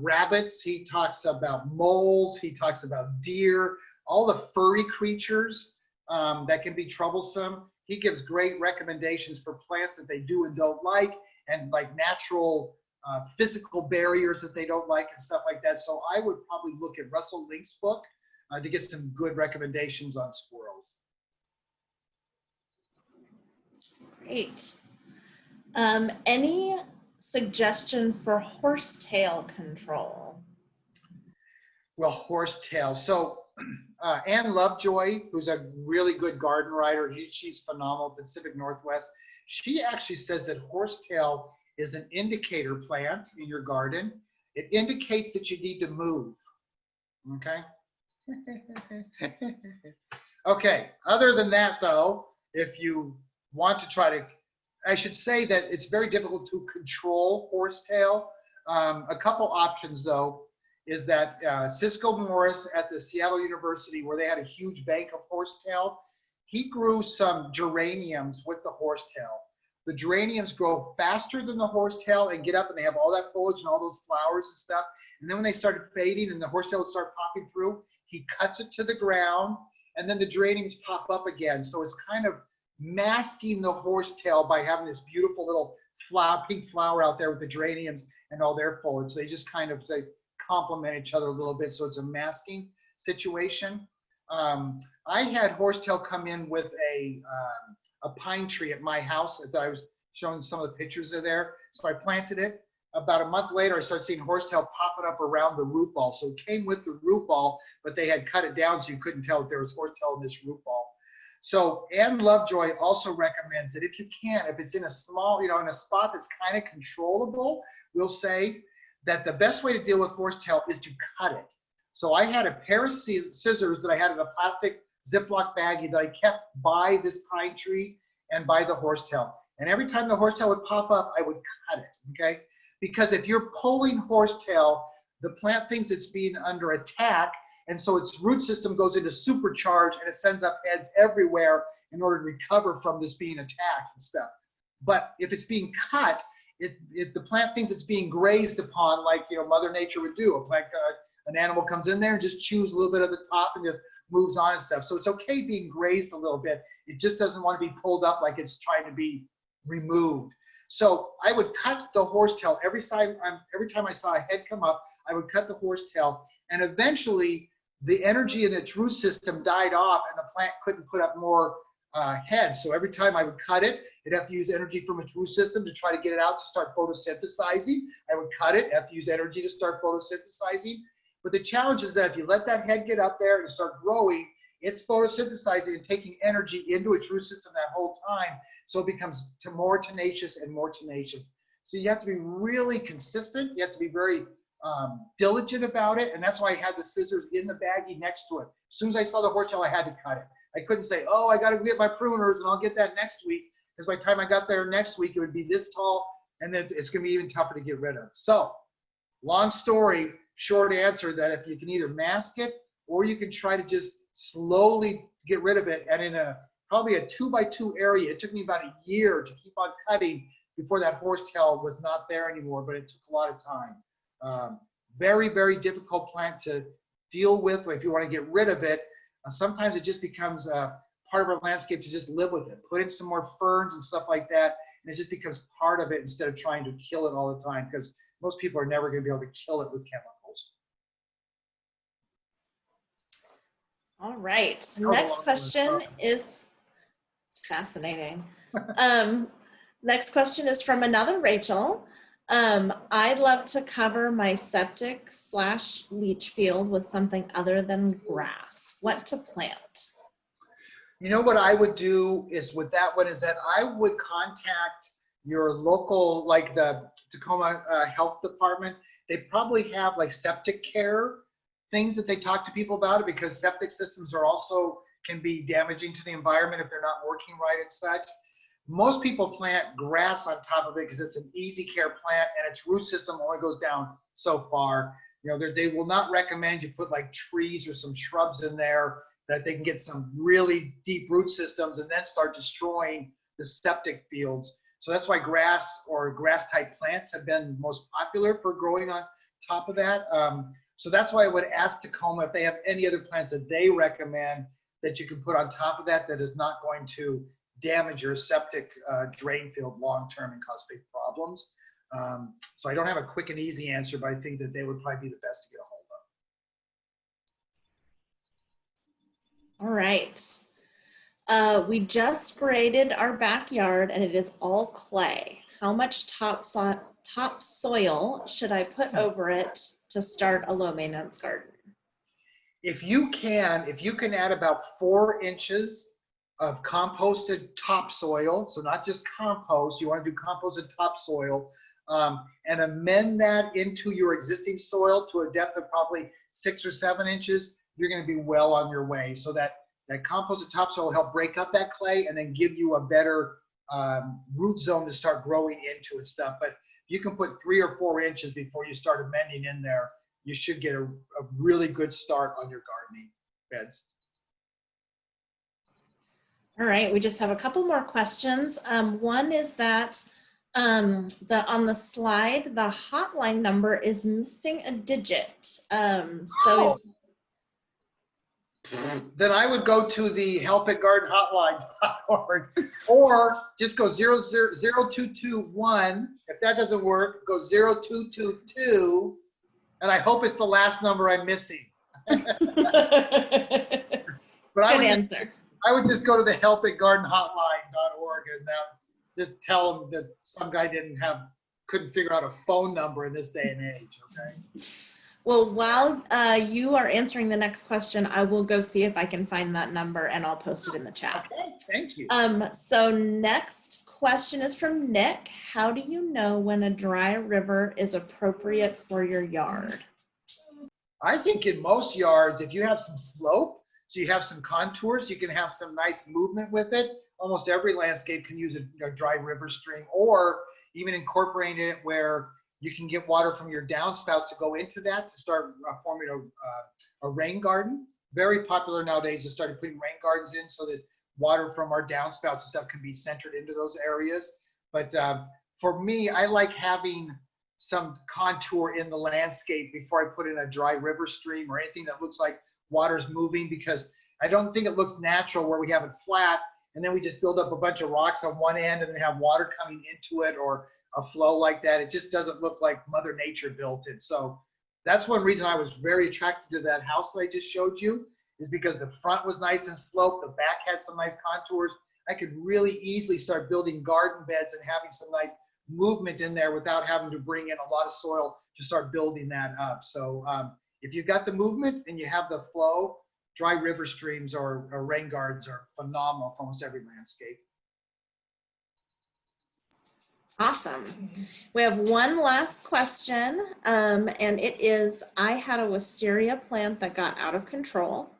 rabbits, he talks about moles, he talks about deer, all the furry creatures that can be troublesome. He gives great recommendations for plants that they do and don't like, and like natural physical barriers that they don't like and stuff like that. So I would probably look at Russell Link's book to get some good recommendations on squirrels. Great. Any suggestion for horsetail control? Well, horsetail. So Ann Lovejoy, who's a really good garden writer, she's phenomenal, Pacific Northwest. She actually says that horsetail is an indicator plant in your garden. It indicates that you need to move. Okay. Okay. Other than that, though, if you want to try to, I should say that it's very difficult to control horsetail. A couple options, though, is that Cisco Morris at the Seattle University, where they had a huge bank of horsetail, he grew some geraniums with the horsetail. The geraniums grow faster than the horsetail and get up, and they have all that foliage and all those flowers and stuff. And then when they started fading and the horsetail would start popping through, he cuts it to the ground, and then the geraniums pop up again. So it's kind of masking the horsetail by having this beautiful little pink flower out there with the geraniums and all their foliage. They just kind of complement each other a little bit, so it's a masking situation. I had horsetail come in with a pine tree at my house that I was showing some of the pictures of there. So I planted it. About a month later, I started seeing horsetail popping up around the root ball. So it came with the root ball, but they had cut it down so you couldn't tell if there was horsetail in this root ball. So Ann Lovejoy also recommends that if you can, if it's in a small, in a spot that's kind of controllable, we'll say that the best way to deal with horsetail is to cut it. So I had a pair of scissors that I had in a plastic Ziploc baggie that I kept by this pine tree and by the horsetail. And every time the horsetail would pop up, I would cut it, okay? Because if you're pulling horsetail, the plant thinks it's being under attack, and so its root system goes into supercharge and it sends up heads everywhere in order to recover from this being attacked and stuff. But if it's being cut, if the plant thinks it's being grazed upon, like, you know, Mother Nature would do. An animal comes in there and just chews a little bit of the top and just moves on and stuff. So it's okay being grazed a little bit. It just doesn't want to be pulled up like it's trying to be removed. So I would cut the horsetail every time I saw a head come up. I would cut the horsetail, and eventually the energy in its root system died off, and the plant couldn't put up more heads. So every time I would cut it, it'd have to use energy from its root system to try to get it out to start photosynthesizing. I would cut it, have to use energy to start photosynthesizing. But the challenge is that if you let that head get up there and start growing, it's photosynthesizing and taking energy into its root system that whole time. So it becomes more tenacious and more tenacious. So you have to be really consistent. You have to be very diligent about it. And that's why I had the scissors in the baggie next to it. As soon as I saw the horsetail, I had to cut it. I couldn't say, oh, I got to get my pruners and I'll get that next week. Because by the time I got there next week, it would be this tall, and then it's going to be even tougher to get rid of. So long story, short answer, that if you can either mask it or you can try to just slowly get rid of it. And in probably a 2x2 area, it took me about a year to keep on cutting before that horsetail was not there anymore, but it took a lot of time. Very, very difficult plant to deal with if you want to get rid of it. Sometimes it just becomes part of our landscape to just live with it. Put in some more ferns and stuff like that, and it just becomes part of it instead of trying to kill it all the time, because most people are never going to be able to kill it with chemicals. All right. Next question is, it's fascinating. Next question is from another Rachel. I'd love to cover my septic/leach field with something other than grass. What to plant? You know what I would do is with that one is that I would contact your local, like the Tacoma Health Department. They probably have like septic care things that they talk to people about it, because septic systems are also can be damaging to the environment if they're not working right and such. Most people plant grass on top of it because it's an easy care plant and its root system only goes down so far. You know, they will not recommend you put like trees or some shrubs in there that they can get some really deep root systems and then start destroying the septic fields. So that's why grass or grass type plants have been most popular for growing on top of that. So that's why I would ask Tacoma if they have any other plants that they recommend that you can put on top of that is not going to damage your septic drain field long term and cause big problems. So I don't have a quick and easy answer, but I think that they would probably be the best to get a hold of. All right. We just graded our backyard and it is all clay. How much topsoil should I put over it to start a low maintenance garden? If you can add about 4 inches of composted topsoil, so not just compost, you want to do composted topsoil, and amend that into your existing soil to a depth of probably 6 or 7 inches, you're going to be well on your way. So that composted topsoil will help break up that clay and then give you a better root zone to start growing into and stuff. But you can put 3 or 4 inches before you start amending in there. You should get a really good start on your gardening beds. All right, we just have a couple more questions. One is that on the slide, the hotline number is missing a digit. Then I would go to the help@gardenhotline.org or just go 0221. If that doesn't work, go 0222. And I hope it's the last number I'm missing. But I would just go to the help@gardenhotline.org and just tell them that some guy couldn't figure out a phone number in this day and age, okay? Well, while you are answering the next question, I will go see if I can find that number and I'll post it in the chat. Okay, thank you. So next question is from Nick. How do you know when a dry river is appropriate for your yard? I think in most yards, if you have some slope, so you have some contours, you can have some nice movement with it. almost every landscape can use a dry river stream, or even incorporating it where you can get water from your downspouts to go into that to start forming a rain garden. Very popular nowadays to start putting rain gardens in so that water from our downspouts and stuff can be centered into those areas. But for me, I like having some contour in the landscape before I put in a dry river stream or anything that looks like water's moving, because I don't think it looks natural where we have it flat and then we just build up a bunch of rocks on one end and then have water coming into it or a flow like that. It just doesn't look like Mother Nature built it. So that's one reason I was very attracted to that house that I just showed you, is because the front was nice and sloped, the back had some nice contours. I could really easily start building garden beds and having some nice movement in there without having to bring in a lot of soil to start building that up. So if you've got the movement and you have the flow, dry river streams or rain gardens are phenomenal for almost every landscape. Awesome. We have one last question, and it is, I had a wisteria plant that got out of control.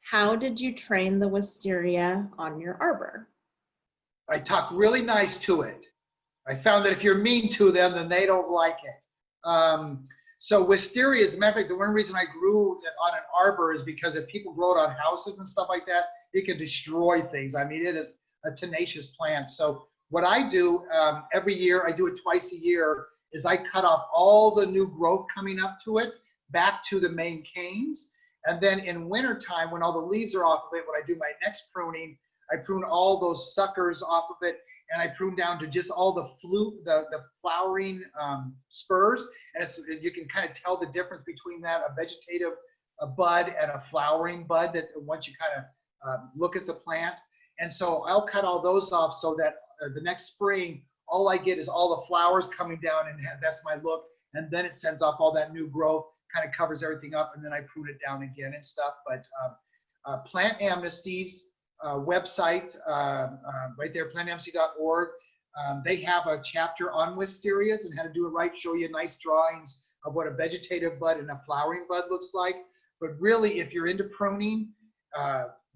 How did you train the wisteria on your arbor? I talk really nice to it. I found that if you're mean to them, then they don't like it. So wisteria, as a matter of fact, the one reason I grew it on an arbor is because if people grow it on houses and stuff like that, it can destroy things. I mean, it is a tenacious plant. So what I do every year, I do it twice a year, is I cut off all the new growth coming up to it back to the main canes. And then in wintertime, when all the leaves are off of it, when I do my next pruning, I prune all those suckers off of it, and I prune down to just all the flowering spurs. And you can kind of tell the difference between that, a vegetative bud and a flowering bud, that once you kind of look at the plant. And so I'll cut all those off so that the next spring, all I get is all the flowers coming down, and that's my look. And then it sends off all that new growth, kind of covers everything up, and then I prune it down again and stuff. But Plant Amnesty's website, right there, plantamnesty.org, they have a chapter on wisterias and how to do it right, show you nice drawings of what a vegetative bud and a flowering bud looks like. But really, if you're into pruning,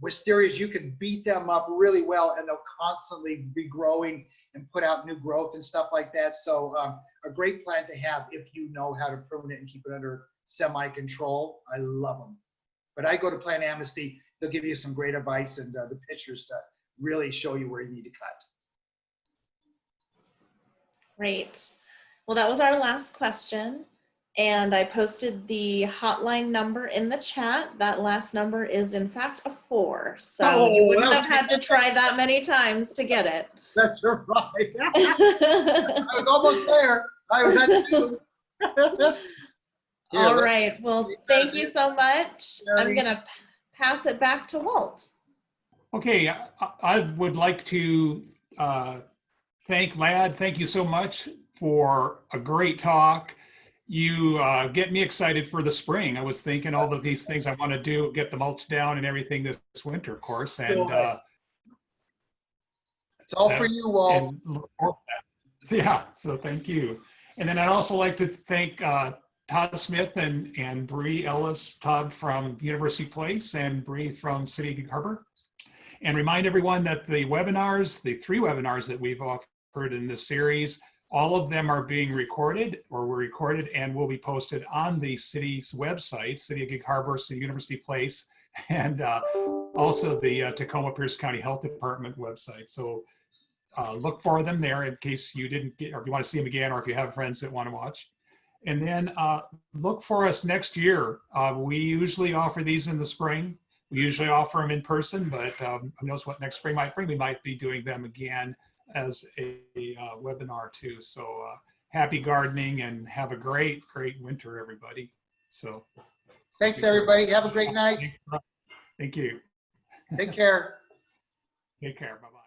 wisterias, you can beat them up really well and they'll constantly be growing and put out new growth and stuff like that. So a great plant to have if you know how to prune it and keep it under semi-control. I love them. But I go to Plant Amnesty, they'll give you some great advice and the pictures to really show you where you need to cut. Great. Well, that was our last question. And I posted the hotline number in the chat. That last number is in fact a 4. So you wouldn't have had to try that many times to get it. That's right. I was almost there. I was at 2. All right. Well, thank you so much. I'm going to pass it back to Walt. Okay, I would like to thank Ladd. Thank you so much for a great talk. You get me excited for the spring. I was thinking all of these things I want to do, get the mulch down and everything this winter, of course. And it's all for you, Walt. So, yeah, so thank you. And then I'd also like to thank Todd Smith and Bree Ellis, Todd from University Place and Bree from City of Gig Harbor. And remind everyone that the webinars, the 3 webinars that we've offered in this series, all of them are being recorded or were recorded and will be posted on the city's website, City of Gig Harbor, City University Place, and also the Tacoma-Pierce County Health Department website. So look for them there in case you didn't get, or if you want to see them again, or if you have friends that want to watch. And then look for us next year. We usually offer these in the spring. We usually offer them in person, but who knows what next spring might bring. We might be doing them again as a webinar too. So happy gardening and have a great, great winter, everybody. So thanks, everybody. Have a great night. Thank you. Take care. Take care. Bye-bye.